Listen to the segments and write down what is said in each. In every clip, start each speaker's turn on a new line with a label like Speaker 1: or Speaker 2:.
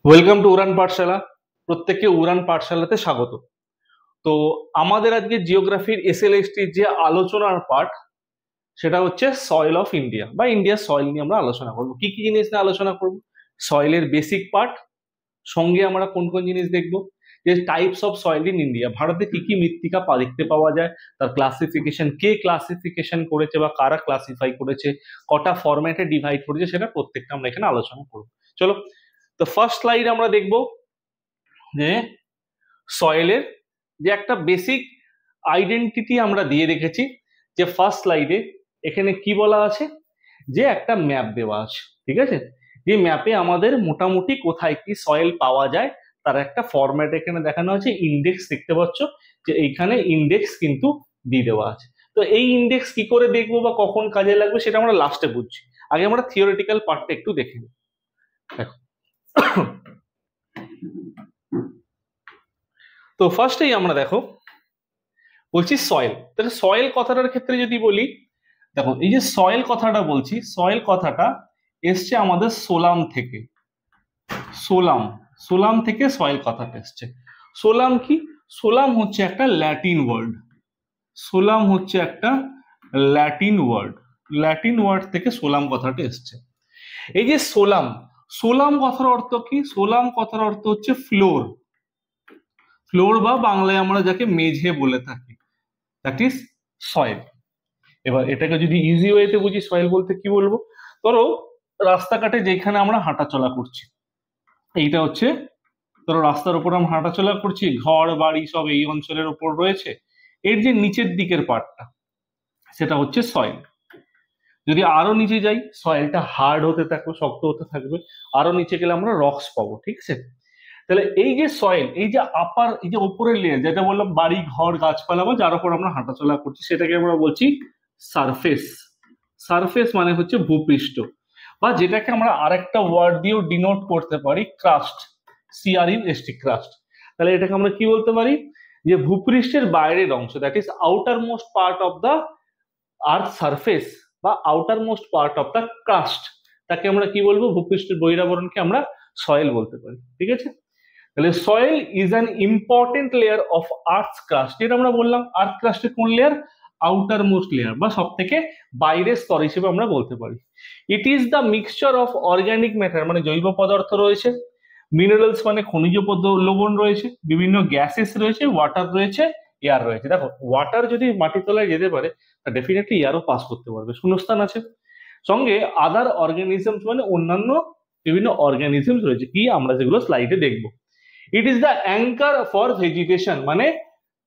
Speaker 1: Welcome to উড়ান পাঠশালা। প্রত্যেককে উড়ান পাঠশালাতে স্বাগত। তো আমাদের আজকে জিওগ্রাফির এসএলএসটির যে আলোচনার পার্ট, সেটা হচ্ছে সয়েল অফ ইন্ডিয়া বা ইন্ডিয়ার সয়েল নিয়ে আমরা আলোচনা করব। কি কি জিনিস নিয়ে আলোচনা করব? সয়েলের বেসিক পার্ট, সঙ্গে আমরা কোন কোন জিনিস দেখব, যে types of soil in India, ভারতে কি কি মৃত্তিকা দেখতে পাওয়া যায়, তার ক্লাসিফিকেশন, কে ক্লাসিফিকেশন করেছে বা কারা ক্লাসিফাই করেছে, কটা ফরম্যাটে ডিভাইড করেছে, সেটা প্রত্যেকটা আমরা এখানে আলোচনা করব। চলো, তো ফার্স্ট স্লাইড আমরা দেখব যে সয়েলের যে একটা বেসিক আইডেন্টিটি আমরা দিয়ে রেখেছি। যে ফার্স্ট স্লাইডে এখানে কি বলা আছে, যে একটা ম্যাপ দেওয়া আছে, ঠিক আছে? যে ম্যাপে আমাদের মোটামুটি কোথায় কি সয়েল পাওয়া যায় তার একটা ফরম্যাট এখানে দেখানো আছে। ইন্ডেক্স দেখতে পাচ্ছ যে এইখানে ইন্ডেক্স কিন্তু দিয়ে দেওয়া আছে। তো এই ইন্ডেক্স কি করে দেখবো বা কখন কাজে লাগবে সেটা আমরা লাস্টে বুঝছি। আগে আমরা থিওরিটিক্যাল পার্টটা একটু দেখে নিই। দেখো, তো ফার্স্টেই আমরা দেখো বলছি সয়েল। তাহলে সয়েল কথাটার ক্ষেত্রে যদি বলি, দেখো এই যে সয়েল কথাটা বলছি, সয়েল কথাটা এসছে আমাদের সোলাম থেকে। সোলাম, সোলাম থেকে সয়েল কথাটা এসছে। সোলাম কি? সোলাম হচ্ছে একটা ল্যাটিন ওয়ার্ড। সোলাম হচ্ছে একটা ল্যাটিন ওয়ার্ড। ল্যাটিন ওয়ার্ড থেকে সোলাম কথাটা এসছে। এই যে সোলাম, সোলাম কথার অর্থ কি? সোলাম কথার অর্থ হচ্ছে ফ্লোর। ফ্লোর বা বাংলায় আমরা যাকে মেঝে বলে থাকি, দ্যাট ইজ সয়েল। এবার এটাকে যদি ইজি ওয়েতে বুঝি, সয়েল বলতে কি বলবো, ধরো রাস্তাঘাটে যেখানে আমরা হাঁটাচলা করছি, এইটা হচ্ছে ধরো রাস্তার উপর আমরা হাঁটাচলা করছি, ঘর বাড়ি সব এই অঞ্চলের উপর রয়েছে, এর যে নিচের দিকের পার্টটা সেটা হচ্ছে সয়েল। যদি আরো নিচে যাই, সয়েলটা হার্ড হতে থাকবে, শক্ত হতে থাকবে, আরো নিচে গেলে আমরা রক্স পাবো, ঠিক আছে? তাহলে এই যে সয়েল, এই যে আপার, এই যে উপরের লেয়ার যেটা বললাম, বাড়ি ঘর গাছপালা বা যার উপর আমরা হাঁটাচলা করছি, সেটাকে আমরা বলছি সারফেস। সারফেস মানে হচ্ছে ভূপৃষ্ঠ, বা যেটাকে আমরা আরেকটা ওয়ার্ড দিয়েও ডিনোট করতে পারি, ক্রাস্ট। CRUST, crust. তাহলে এটাকে আমরা কি বলতে পারি, যে ভূপৃষ্ঠের বাইরের অংশ, that is outermost part of the earth surface বা outermost part of the crust, তাকে আমরা কি বলবো, ভূপৃষ্ঠের বহিরাবরণকে আমরা সয়েল বলতে পারি, ঠিক আছে? তাহলে soil is an important layer of earth crust. যেটা আমরা বললাম, আর্থ ক্রাস্টের কোন লেয়ার? আউটার মোস্ট লেয়ার বা সব থেকে বাইরের স্তর হিসেবে আমরা বলতে পারি। It is the mixture of organic matter, মানে জৈব পদার্থ রয়েছে, মিনারেলস মানে খনিজ লবণ রয়েছে, বিভিন্ন গ্যাসেস রয়েছে, ওয়াটার রয়েছে, এয়ার রয়েছে। দেখো, ওয়াটার যদি মাটির তলায় যেতে পারে, তা ডেফিনেটলি এয়ারও পাস করতে পারবে, শূন্যস্থান আছে। সঙ্গে আদার অর্গানিজমস মানে অন্যান্য বিভিন্ন অর্গানিজমস রয়েছে, কি আমরা যেগুলো স্লাইডে দেখবো। It is the anchor for vegetation, মানে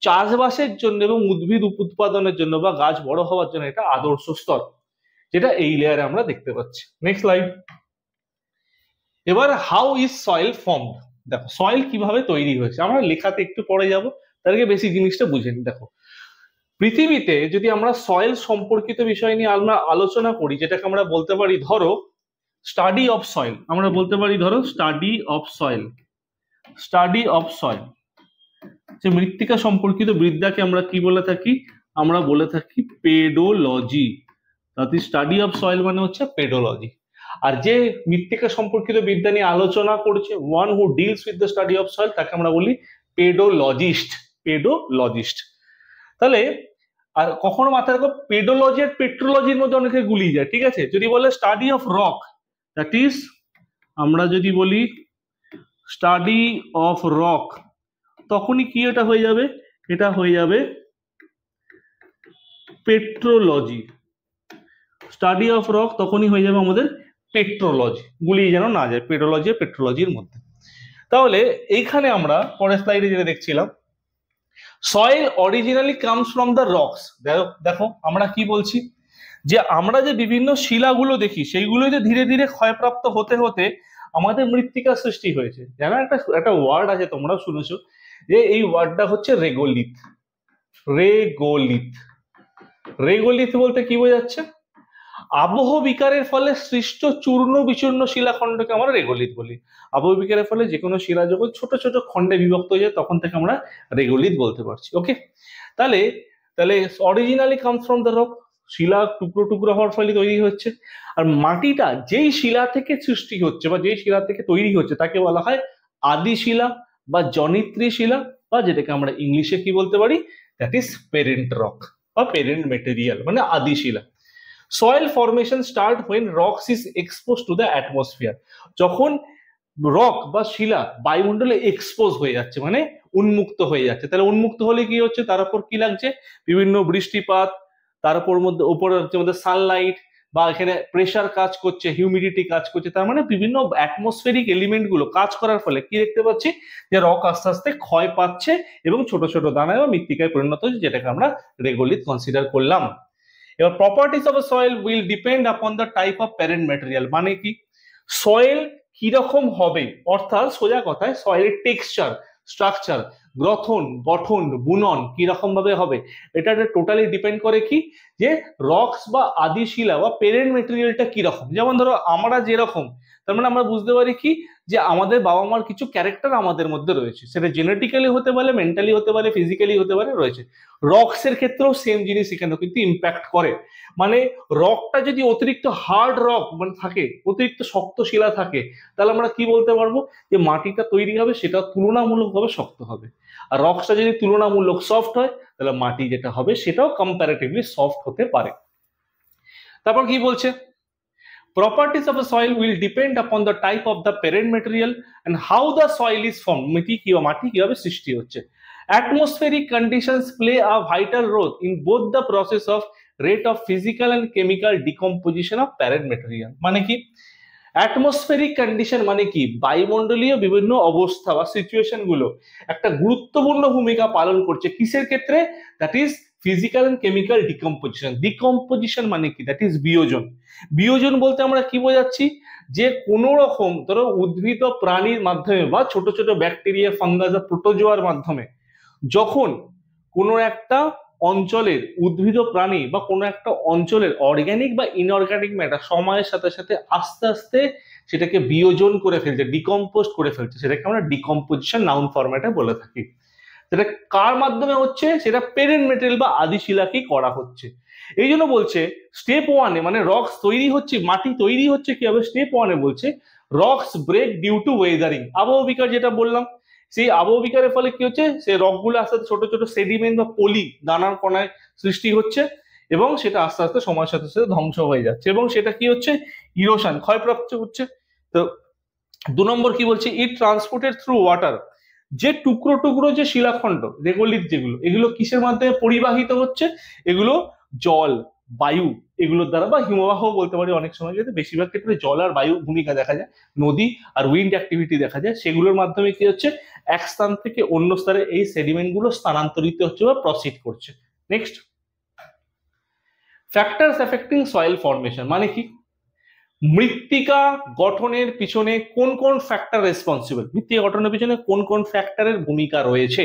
Speaker 1: চাষবাসের জন্য এবং উদ্ভিদ উৎপাদনের জন্য বা গাছ বড় হওয়ার জন্য এটা আদর্শ স্তর, যেটা এই লেয়ারে আমরা দেখতে পাচ্ছি। Next slide. এবার হাউ ইজ সয়েল ফর্মড। দেখো সয়েল কিভাবে তৈরি হয়েছে, আমরা লেখাতে একটু পরে যাব, তার আগে বেশি জিনিসটা বুঝে নি। দেখো, পৃথিবীতে যদি আমরা সয়েল সম্পর্কিত বিষয় নিয়ে আমরা আলোচনা করি, যেটাকে আমরা বলতে পারি ধরো স্টাডি অফ সয়েল, আমরা বলতে পারি ধরো study of soil. Study of soil, যে মৃত্তিকা সম্পর্কিত বিদ্যাকে আমরা কি বলে থাকি? আমরা বলে থাকি পেডোলজি। তাতে স্টাডি অফ সয়েল মানে হচ্ছে পেডোলজি। আর যে মৃত্তিকা সম্পর্কিত বিদ্যা নিয়ে আলোচনা করছে, one who deals with the study of soil, তাকে আমরা বলি পেডোলজিস্ট। পেডোলজিস্ট। তাহলে আর কখনো মাথায় রাখো, পেডোলজি আর পেট্রোলজির মধ্যে অনেকে গুলিয়ে যায়, ঠিক আছে? যদি বলে study of rock, that is আমরা যদি বলি স্টাডি অফ রক, তখনই কি এটা হয়ে যাবে? এটা হয়ে যাবে পেট্রোলজি। স্টাডি অফ রক তখনই হয়ে যাবে আমাদের পেট্রোলজি, গুলিয়ে যেন না যায় পেডোলজি আর পেট্রোলজির মধ্যে। তাহলে এইখানে আমরা পরের স্লাইডে যেটা দেখছিলাম, soil originally comes from the rocks. দেখো আমরা কি বলছি, যে আমরা যে বিভিন্ন শিলাগুলো দেখি, সেইগুলো যে ধীরে ধীরে ক্ষয়প্রাপ্ত হতে হতে আমাদের মৃত্তিকার সৃষ্টি হয়েছে। জানো একটা একটা ওয়ার্ড আছে, তোমরাও শুনেছো, যে এই ওয়ার্ডটা হচ্ছে রেগোলিথ। রেগোলিথ। রেগোলিথ বলতে কি বোঝাচ্ছে? আবহ বিকারের ফলে সৃষ্ট চূর্ণ বিচূর্ণ শিলাখণ্ডকে আমরা রেগোলিথ বলি। আবহ বিকারের ফলে যে কোনো শিলা যখন ছোট ছোট খণ্ডে বিভক্ত হয়ে যায়, তখন থেকে আমরা রেগোলিথ বলতে পারছি। ওকে, তাহলে তাহলে originally comes from the rock, শিলা টুকরো টুকরো হওয়ার ফলে তৈরি হচ্ছে। আর মাটিটা যেই শিলা থেকে সৃষ্টি হচ্ছে বা যেই শিলা থেকে তৈরি হচ্ছে তাকে বলা হয় আদি শিলা বা জনিত্রী শিলা, বা যেটাকে আমরা ইংলিশে কি বলতে পারি, দ্যাট ইজ পেরেন্ট রক বা পেরেন্ট মেটেরিয়াল, মানে আদি শিলা। Soil formation start when rocks is expose to the atmosphere, যখন রক বা শিলা বায়ুমণ্ডলে এক্সপোজ হয়ে যাচ্ছে, মানে উন্মুক্ত হয়ে যাচ্ছে। তাহলে উন্মুক্ত হলে কি হচ্ছে, তার উপর কি লাগছে, বিভিন্ন বৃষ্টিপাত, তার উপর মধ্যে উপরে হচ্ছে আমাদের সানলাইট, বা এখানে প্রেসার কাজ করছে, হিউমিডিটি কাজ করছে, তার মানে বিভিন্ন অ্যাটমসফেরিক এলিমেন্ট গুলো কাজ করার ফলে কি দেখতে পাচ্ছি, যে রক আস্তে আস্তে ক্ষয় পাচ্ছে এবং ছোট ছোট দানায় বা মৃত্তিকায় পরিণত হচ্ছে, যেটাকে আমরা রেগোলিথ কনসিডার করলাম। এবার properties of soil will depend upon the type of parent material, মানে কি, সয়েল কিরকম হবে, অর্থাৎ সোজা কথায় সয়েলের টেক্সচার, স্ট্রাকচার, গঠন বুনন কিরকম ভাবে হবে, এটা টোটালি ডিপেন্ড করে কি, যে রক্স বা আদি শিলা বা পেরেন্ট মেটেরিয়ালটা কিরকম। যেমন ধরো আমরা যেরকম, তার মানে আমরা বুঝতে পারি কি, যে আমাদের বাবা মার কিছু ক্যারেক্টার আমাদের মধ্যে রয়েছে, সেটা জেনেটিক্যালি হতে পারে, মেন্টালি হতে পারে, ফিজিক্যালি হতে পারে, রয়েছে। রক্সের ক্ষেত্রেও সেম জিনিস এখানেও কিন্তু ইম্প্যাক্ট করে। মানে রকটা যদি অতিরিক্ত হার্ড রক মানে থাকে, অতিরিক্ত শক্ত শিলা থাকে, তাহলে আমরা কি বলতে পারবো, যে মাটিটা তৈরি হবে সেটা তুলনামূলকভাবে শক্ত হবে। আর রকটা যদি তুলনামূলক সফট হয়, তাহলে মাটি যেটা হবে সেটাও কম্পারেটিভলি সফট হতে পারে। তারপর কি বলছে, properties of a soil will depend upon the type of the parent material and how the soil is formed, মাটি কিভাবে সৃষ্টি হচ্ছে। atmospheric conditions play a vital role in both the process of rate of physical and chemical decomposition of parent material, মানে কি, atmospheric condition মানে কি, বায়ুমণ্ডলীয় বিভিন্ন অবস্থা বা সিচুয়েশন গুলো একটা গুরুত্বপূর্ণ ভূমিকা পালন করছে কিসের ক্ষেত্রে, that is physical and chemical decomposition. Decomposition মানে কি, দ্যাট ইজ বিয়োজন। বিয়োজন বলতে আমরা কি বোঝাচ্ছি, যে কোন রকম ধরো উদ্ভিদ প্রাণীর মাধ্যমে বা ছোট ছোট ব্যাকটেরিয়া, ফাঙ্গাস বা প্রোটোজোয়ার মাধ্যমে যখন কোনো একটা অঞ্চলের উদ্ভিদ প্রাণী বা কোনো একটা অঞ্চলের অর্গানিক বা ইনঅর্গানিক ম্যাটার সময়ের সাথে সাথে আস্তে আস্তে সেটাকে বিয়োজন করে ফেলছে, ডিকম্পোজ করে ফেলছে, সেটাকে আমরা ডিকম্পোজিশন নাউন ফরম্যাটে বলে থাকি। সেটা কার মাধ্যমে হচ্ছে, সেটা পেরেন্ট মেটেরিয়াল বা আদি শিলাকেই করা হচ্ছে। এই জন্য বলছে স্টেপ ওয়ানে, মানে রক্স তৈরি হচ্ছে, মাটি তৈরি হচ্ছে কি হবে, স্টেপ ওয়ানে বলছে rocks break due to weathering, আবহবিকার যেটা বললাম, সেই আবহবিকারের ফলে কি হচ্ছে, সেই রকগুলো আস্তে আস্তে ছোট ছোট সেডিমেন্ট বা পলি দানার কণায় সৃষ্টি হচ্ছে এবং সেটা আস্তে আস্তে সময়ের সাথে সাথে ধ্বংস হয়ে যাচ্ছে এবং সেটা কি হচ্ছে, ইরোশন, ক্ষয়প্রাপ্ত হচ্ছে। তো 2 নম্বর কি বলছে, ইট ট্রান্সপোর্টেড থ্রু ওয়াটার, যে টুকরো টুকরো যে শিলাখণ্ড রেগোলিথ যেগুলো, এগুলো কিসের মাধ্যমে পরিবাহিত হচ্ছে, এগুলো জল, বায়ু এগুলোর দ্বারা, বা হিমবাহ বলতে পারি অনেক সময়, যেহেতু বেশিরভাগ ক্ষেত্রে জল আর বায়ু ভূমিকা দেখা যায়, নদী আর উইন্ড অ্যাক্টিভিটি দেখা যায়, সেগুলোর মাধ্যমে কি হচ্ছে, এক স্থান থেকে অন্য স্তরে এই সেডিমেন্ট গুলো স্থানান্তরিত হচ্ছে বা প্রসিড করছে। Next, factors affecting soil formation, মানে কি, মৃত্তিকা গঠনের পিছনে কোন কোন ফ্যাক্টর রেসপন্সিবল, মৃত্তিকা গঠনের পিছনে কোন কোন ফ্যাক্টরের ভূমিকা রয়েছে।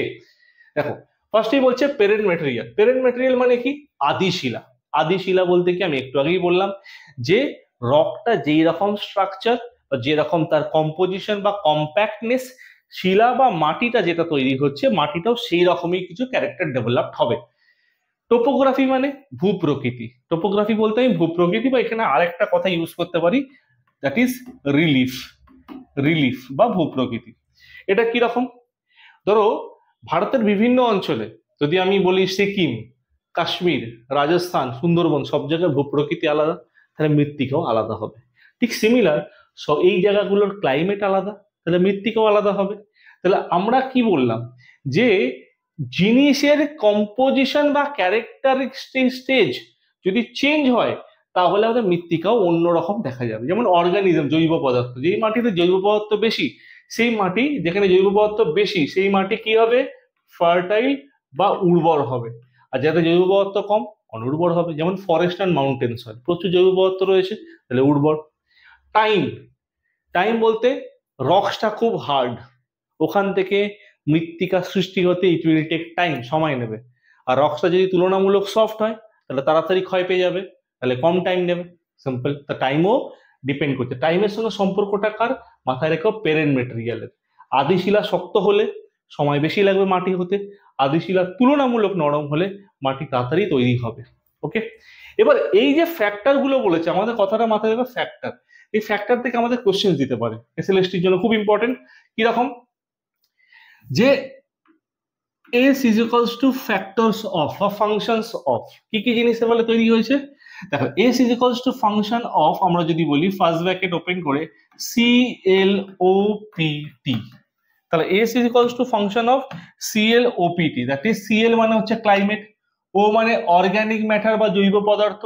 Speaker 1: দেখো, ফার্স্টেই বলছে পেরেন্ট মেটেরিয়াল। পেরেন্ট মেটেরিয়াল মানে কি, আদি শিলা। আদি শিলা বলতে কি, আমি একটু আগেই বললাম যে রকটা যেই রকম স্ট্রাকচার বা যেরকম তার কম্পোজিশন বা কম্প্যাক্টনেস, শিলা বা মাটিটা যেটা তৈরি হচ্ছে, মাটিটাও সেই রকমই কিছু ক্যারেক্টার ডেভেলপড হবে। টোপোগ্রাফি মানে ভূপ্রকৃতি, টোপোগ্রাফি বলতে আমি ভূপ্রকৃতি, বা এখানে আরেকটা কথা ইউজ করতে পারি, দ্যাট ইজ রিলিফ। রিলিফ বা ভূপ্রকৃতি, এটা কিরকম, ধরো ভারতের বিভিন্ন অঞ্চলে যদি আমি বলি সিকিম, কাশ্মীর, রাজস্থান, সুন্দরবন, সব জায়গায় ভূপ্রকৃতি আলাদা, তাহলে মৃত্তিকাও আলাদা হবে। ঠিক সিমিলার এই জায়গাগুলোর ক্লাইমেট আলাদা, তাহলে মৃত্তিকাও আলাদা হবে। তাহলে আমরা কি বললাম, যে জিনিসের কম্পোজিশন বা ক্যারেক্টারিস্টিক স্টেজ যদি চেঞ্জ হয়, তাহলে আমাদের মৃত্তিকাও অন্যরকম দেখা যাবে। যেমন অর্গানিজম, জৈব পদার্থ, যেই মাটিতে জৈব পদার্থ বেশি, সেই মাটি, যেখানে জৈব পদার্থ বেশি সেই মাটি কি হবে, ফার্টাইল বা উর্বর হবে। আর যাতে জৈব পদার্থ কম, অনুর্বর হবে। যেমন ফরেস্ট অ্যান্ড মাউন্টেন সয়েল, প্রচুর জৈব পদার্থ রয়েছে, তাহলে উর্বর। টাইম, টাইম বলতে রকসটা খুব হার্ড, ওখান থেকে মৃত্তিকা সৃষ্টি হতে ইট উইল টেক টাইম, সময় নেবে। আর রকসটা যদি তুলনামূলক সফট হয়, তাহলে তাড়াতাড়ি ক্ষয় পেয়ে যাবে, তাহলে কম টাইম নেবে। সিম্পল। তা টাইমও ডিপেন্ড করছে, টাইমের সঙ্গে সম্পর্কটা কার, মাথায় রেখো পেরেন্ট মেটেরিয়ালের। আদি শিলা শক্ত হলে সময় বেশি লাগবে মাটি হতে, আদি শিলা তুলনামূলক নরম হলে মাটি তাড়াতাড়ি তৈরি হবে। ওকে, এবার এই যে ফ্যাক্টর গুলো বলেছে, আমাদের কথাটা মাথায় রাখবে ফ্যাক্টর, এই ফ্যাক্টর থেকে আমাদের কোশ্চেন দিতে পারে এসএলএসটির জন্য, খুব ইম্পর্টেন্ট। কিরকম, যে s is equals to factors of বা functions of কি কি জিনিসে বলে তৈরি হয়েছে, দেখো s is equals to function of, আমরা যদি বলি ফার্স্ট ব্র্যাকেট ওপেন করে CLOPT, তাহলে s is equals to function of CLOPT, that is CL মানে হচ্ছে ক্লাইমেট, O মানে অর্গানিক ম্যাটার বা জৈব পদার্থ,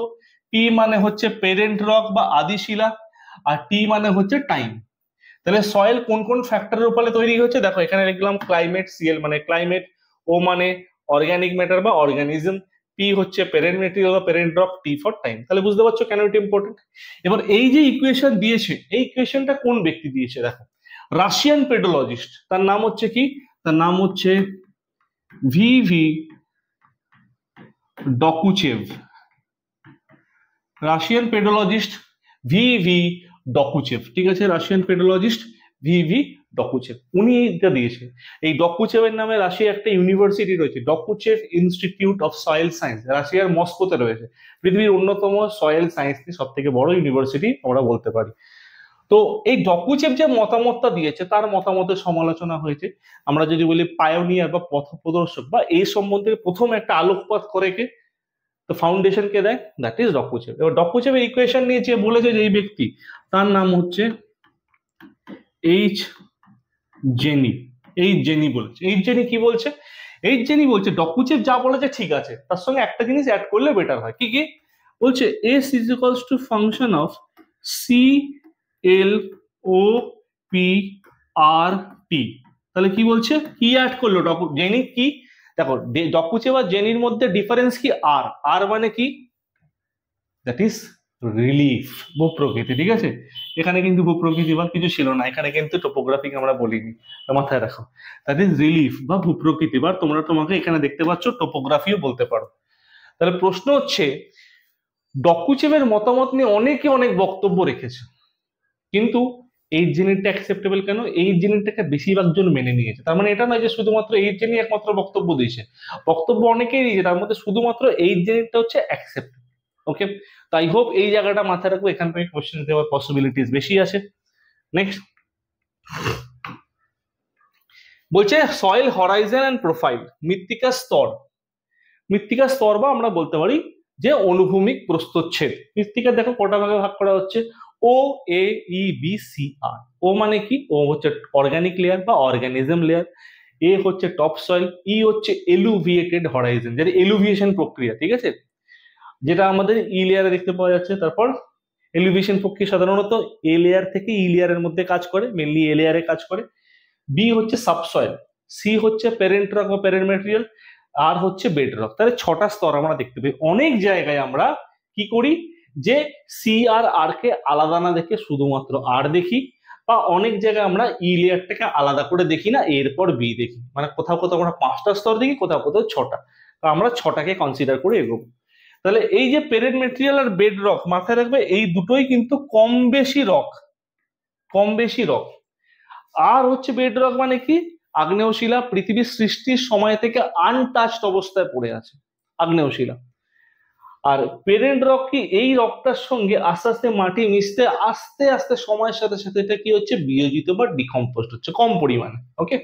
Speaker 1: P মানে হচ্ছে পেরেন্ট রক বা আদি শিলা, আর T মানে হচ্ছে টাইম। তাহলে সয়েল কোন কোন ফ্যাক্টরের উপরে তৈরি হচ্ছে, দেখো এখানে লিখলাম ক্লাইমেট, CL মানে ক্লাইমেট, ও মানে অর্গানিক ম্যাটার বা অর্গানিজম, পি হচ্ছে প্যারেন্ট ম্যাটেরিয়াল বা parent rock, T for time. তাহলে বুঝতে পারছো কেন এটা ইম্পর্টেন্ট। এবার এই যে ইকুয়েশন দিয়েছে, এই ইকুয়েশনটা কোন ব্যক্তি দিয়েছে, দেখো রাশিয়ান পেডোলজিস্ট, তার নাম হচ্ছে কি, তার নাম হচ্ছে ভিভি ডকুচেভ, রাশিয়ান পেডোলজিস্ট ভিভি ডকুচেভ, ঠিক আছে, রাশিয়ান পেডোলজিস্ট ভিভি ডকুচেভ, উনি এটা দিয়েছে। এই ডকুচেভের নামে রাশিয়া একটা ইউনিভার্সিটি রয়েছে, ডকুচেভ ইনস্টিটিউট অফ সয়েল সায়েন্স, রাশিয়ার মস্কোতে রয়েছে, পৃথিবীর অন্যতম সয়েল সায়েন্স নিয়ে সব থেকে বড় ইউনিভার্সিটি আমরা বলতে পারি। তো এই ডকুচেভ যে মতামতটা দিয়েছে, তার মতামতের সমালোচনা হয়েছে। আমরা যদি বলি পায়োনিয়ার বা পথপ্রদর্শক বা এই সম্বন্ধে প্রথম একটা আলোকপাত করে কে, তো ফাউন্ডেশন কে দেয়, দ্যাট ইজ ডকুচেভ। এবার ডকুচেভের ইকুয়েশন নিয়ে যে বলেছে যে এই ব্যক্তি, তার নাম হচ্ছে এইচ জেনি। এইচ জেনি বলেছে, এইচ জেনি কি বলছে, এইচ জেনি বলছে ডকুচেভ যা বলেছে ঠিক আছে, তার সঙ্গে একটা জিনিস অ্যাড করলে বেটার হয়। কি কি বলছে, S is equals to function of CLOPRT। তাহলে কি বলছে, কি অ্যাড করলো জেনি কি, দেখো ডকুচেভ আর জেনির মধ্যে ডিফারেন্স কি, আর আর মানে কি, দ্যাট ইজ রিলিফ, ভূপ্রকৃতি, ঠিক আছে। এখানে কিন্তু ভূপ্রকৃতি বা কিছু ছিল না, এখানে কিন্তু টোপোগ্রাফিক আমরা বলিনি, মাথায় রাখো, দ্যাট ইজ রিলিফ বা ভূপ্রকৃতি, বা তোমরা তোমাকে এখানে দেখতে পাচ্ছ টোপোগ্রাফিও বলতে পারো। তাহলে প্রশ্ন হচ্ছে, ডকুচেভের মতামত নিয়ে অনেকে অনেক বক্তব্য রেখেছে, কিন্তু এই জিনিসটা অ্যাকসেপ্টেবল কেন, এই জিনিসটাকে বেশিরভাগ জন মেনে নিয়েছে। তার মানে এটা নয় যে শুধুমাত্র এই জিনিস একমাত্র বক্তব্য দিয়েছে, বক্তব্য অনেকেই দিয়েছে, তার মধ্যে শুধুমাত্র এই জিনিসটা হচ্ছে অ্যাকসেপ্টেবল। ওকে, তো আই হোপ এই জায়গাটা মাথায় রাখবো, এখান থেকে কোশ্চেন দেওয়ার পসিবিলিটিস বেশি আছে। নেক্সট বলছে সয়েল হরাইজন এন্ড প্রোফাইল, মৃত্তিকা স্তর, মৃত্তিকা স্তর বা আমরা বলতে পারি যে অনুভূমিক প্রস্থচ্ছেদ। মৃত্তিকা দেখো কটা ভাগে ভাগ করা হচ্ছে, OAEBCR। ও মানে কি, ও হচ্ছে অর্গানিক লেয়ার বা অর্গানিজম লেয়ার, এ হচ্ছে টপ সয়েল, ই হচ্ছে এলুভিয়েটেড হরাইজন, যেটা এলুভিয়েশন প্রক্রিয়া, ঠিক আছে, যেটা আমাদের ই লেয়ারে দেখতে পাওয়া যাচ্ছে। তারপর এলিভেশন প্রক্রিয়া সাধারণত এ লেয়ার থেকে ই লেয়ারের মধ্যে কাজ করে, মেনলি এ লেয়ারে কাজ করে। বি হচ্ছে সাবসয়েল, সি হচ্ছে প্যারেন্ট রক বা প্যারেন্ট ম্যাটেরিয়াল, আর হচ্ছে বেড রক। তাহলে ছটা স্তর আমরা দেখতে পাই। অনেক জায়গায় আমরা কি করি, যে সি আর আর কে আলাদা না দেখে শুধুমাত্র আর দেখি, বা অনেক জায়গায় আমরা ই লেয়ারটাকে আলাদা করে দেখি না, এরপর বি দেখি, মানে কোথাও কোথাও আমরা 5টা স্তর দেখি, কোথাও কোথাও 6টা, তো আমরা 6টাকে কনসিডার করে এগোবো। তাহলে এই যে প্যারেন্ট ম্যাটেরিয়াল আর বেড রক, মাথায় রাখবে এই দুটোই কিন্তু কম বেশি রক, কম বেশি রক। আর হচ্ছে বেড রক মানে কি, আগ্নেয়শিলা পৃথিবীর সৃষ্টির সময় থেকে আনটাচড অবস্থায় পড়ে আছে আগ্নেয়শিলা। আর পেরেন্ট রক কি, এই রকটার সঙ্গে আস্তে আস্তে মাটি মিশতে আস্তে আস্তে সময়ের সাথে সাথে এটা কি হচ্ছে, বিয়োজিত বা ডিকম্পোস্ট হচ্ছে কম পরিমাণে। ওকে,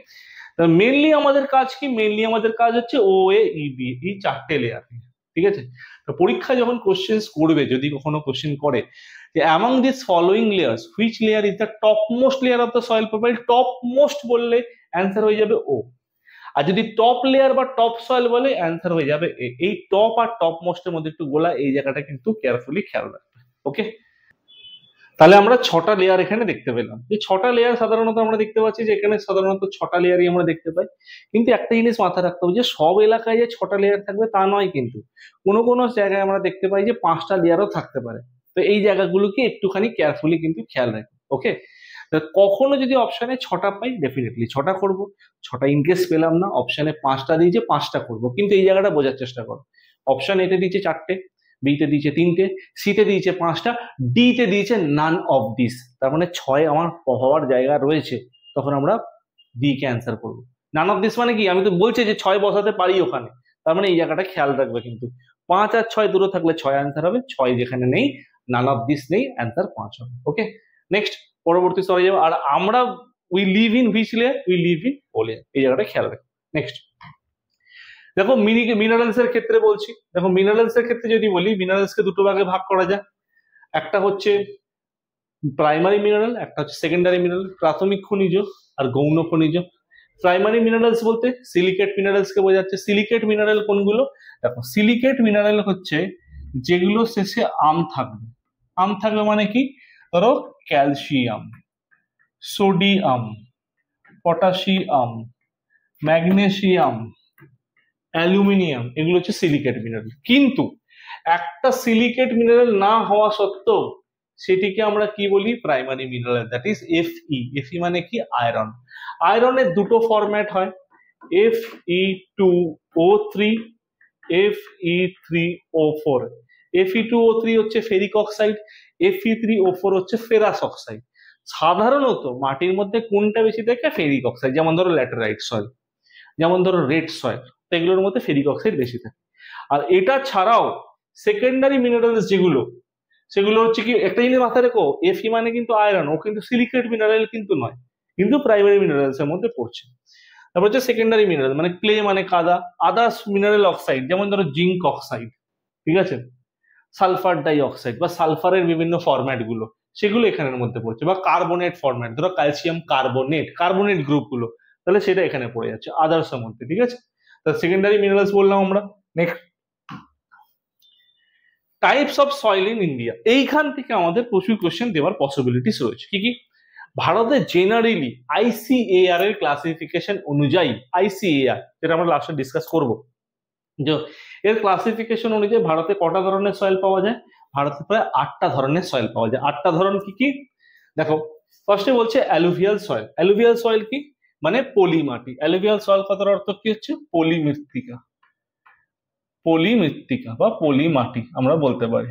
Speaker 1: মেনলি আমাদের কাজ কি, মেনলি আমাদের কাজ হচ্ছে OAEB, এই 4টে লেয়ার, ঠিক আছে। তো পরীক্ষা যখন কোশ্চেন করবে, যদি কখনো কোশ্চেন করে যে among this following layers which layer is the top most layer of the soil profile, top most বললে অ্যান্সার হয়ে যাবে ও, আর যদি টপ লেয়ার বা টপ সয়েল বলে অ্যান্সার হয়ে যাবে এ। এই টপ আর টপ মোস্টের মধ্যে একটু গোলা, এই জায়গাটা কিন্তু কেয়ারফুলি খেয়াল রাখবে। ওকে, তাহলে আমরা 6টা লেয়ার এখানে দেখতে পেলাম। এই 6টা লেয়ার সাধারণত আমরা দেখতে পাচ্ছি যে এখানে সাধারণত 6টা লেয়ারই আমরা দেখতে পাই, কিন্তু একটা জিনিস মাথায় রাখতে হবে যে সব এলাকায় যে 6টা লেয়ার থাকবে তা নয়, কিন্তু কোনো কোনো জায়গায় আমরা দেখতে পাই যে 5টা লেয়ারও থাকতে পারে। তো এই জায়গাগুলোকে একটুখানি কেয়ারফুলি কিন্তু খেয়াল রাখবে। ওকে, কখনো যদি অপশনে 6টা পাই ডেফিনেটলি 6টা করবো, 6টা ইনকেস পেলাম না, অপশনে 5টা দিয়েছে 5টা করবো, কিন্তু এই জায়গাটা বোঝার চেষ্টা করো, অপশন এতে দিয়েছে 4টে, বিতে দিয়েছে 3টে, সিতে দিয়েছে 5টা, ডিতে দিয়েছে নান অফ দিস, তার মানে 6 আমার হওয়ার জায়গা রয়েছে, তখন আমরা ডি কে অ্যান্সার করবো। নান অফ দিস মানে কি, আমি তো বলছি যে 6 বসাতে পারি ওখানে, তার মানে এই জায়গাটা খেয়াল রাখবে। কিন্তু 5 আর 6 দূরে থাকলে 6 অ্যান্সার হবে, 6 যেখানে নেই, নান অফ দিস নেই, অ্যান্সার 5 হবে। ওকে, নেক্সট পরবর্তী স্তরে যাবো। আর আমরা we live in which layer? We live in O layer, এই জায়গাটা খেয়াল রাখো। নেক্সট দেখো মিনারেলস এর ক্ষেত্রে বলছি, দেখো মিনারেলস এর ক্ষেত্রে যদি বলি, মিনারেলস কে দুটো ভাগে ভাগ করা যায়। একটা হচ্ছে প্রাইমারি মিনারেল, একটা হচ্ছে সেকেন্ডারি মিনারেল, প্রাথমিক খনিজ আর গৌণ খনিজ। প্রাইমারি মিনারেলস বলতে সিলিকেট মিনারেলস কে বোঝাচ্ছে। সিলিকেট মিনারেল কোনগুলো? দেখো সিলিকেট মিনারেল হচ্ছে যেগুলো শেষে আম থাকবে। আম থাকবে মানে কি? ধরো calcium, sodium, potassium, magnesium, aluminium, এগুলো হচ্ছে সিলিকেট মিনারেল। কিন্তু একটা সিলিকেট মিনারেল না হওয়া সত্ত্বেও সেটিকে আমরা কি বলি? Primary mineral, that is Fe। Fe মানে কি? আয়রন। আয়রনের দুটো ফরম্যাট হয়, Fe2O3, Fe3O4। Fe2O3 হচ্ছে ফেরিক অক্সাইড, Fe3O4 হচ্ছে ফেরাস অক্সাইড। সাধারণত মাটির মধ্যে কোনটা বেশি থাকে? Ferric oxide. যেমন ধরো ল্যাটেরাইট সয়েল, যেমন ধরো রেড সয়েল, তো এগুলোর মধ্যে ফেরিক অক্সাইড বেশি থাকে। আর এটা ছাড়াও সেকেন্ডারি মিনারেলস যেগুলো, সেগুলো হচ্ছে কি, একটা জিনিস মাথায় রেখো, Fe মানে কিন্তু আয়রন, ও কিন্তু সিলিকেট মিনারেল কিন্তু নয়, কিন্তু প্রাইমারি মিনারেলস এর মধ্যে পড়ছে। তারপর হচ্ছে সেকেন্ডারি মিনারেল, মানে ক্লে মানে কাদা, আদার্স মিনারেল অক্সাইড, যেমন ধরো জিঙ্ক অক্সাইড, ঠিক আছে, সালফার ডাই অক্সাইড বা সালফারের বিভিন্ন ফরম্যাট গুলো, সেগুলো এখানের মধ্যে পড়ছে। বা কার্বনেট ফরম্যাট, ধরো ক্যালসিয়াম কার্বনেট, কার্বনেট গ্রুপ গুলো, তাহলে সেটা এখানে পড়ে যাচ্ছে আদার্স এর মধ্যে, ঠিক আছে। সেকেন্ডারি মিনারেলস বললাম আমরা। Next types of soil in India, এইখান থেকে আমাদের প্রচুর কোশ্চেন দেওয়ার পসিবিলিটিস রয়েছে। কি কি? ভারতে জেনারেলি ICAR এর ক্লাসিফিকেশন অনুযায়ী, ICAR যেটা আমরা লাস্টে ডিসকাস করবো, যে এর ক্লাসিফিকেশন অনুযায়ী ভারতে কটা ধরনের সয়েল পাওয়া যায়? ভারতে প্রায় 8টা ধরনের সয়েল পাওয়া যায়। 8টা ধরন কি কি? দেখো ফার্স্টে বলছে অ্যালুভিয়াল সয়েল। অ্যালুভিয়াল সয়েল কি? মানে পলি মাটি। অ্যালুভিয়াল সয়েল কথার অর্থ কি হচ্ছে? পলিমৃত্তিকা, পলিমৃত্তিকা বা পলি মাটি আমরা বলতে পারি।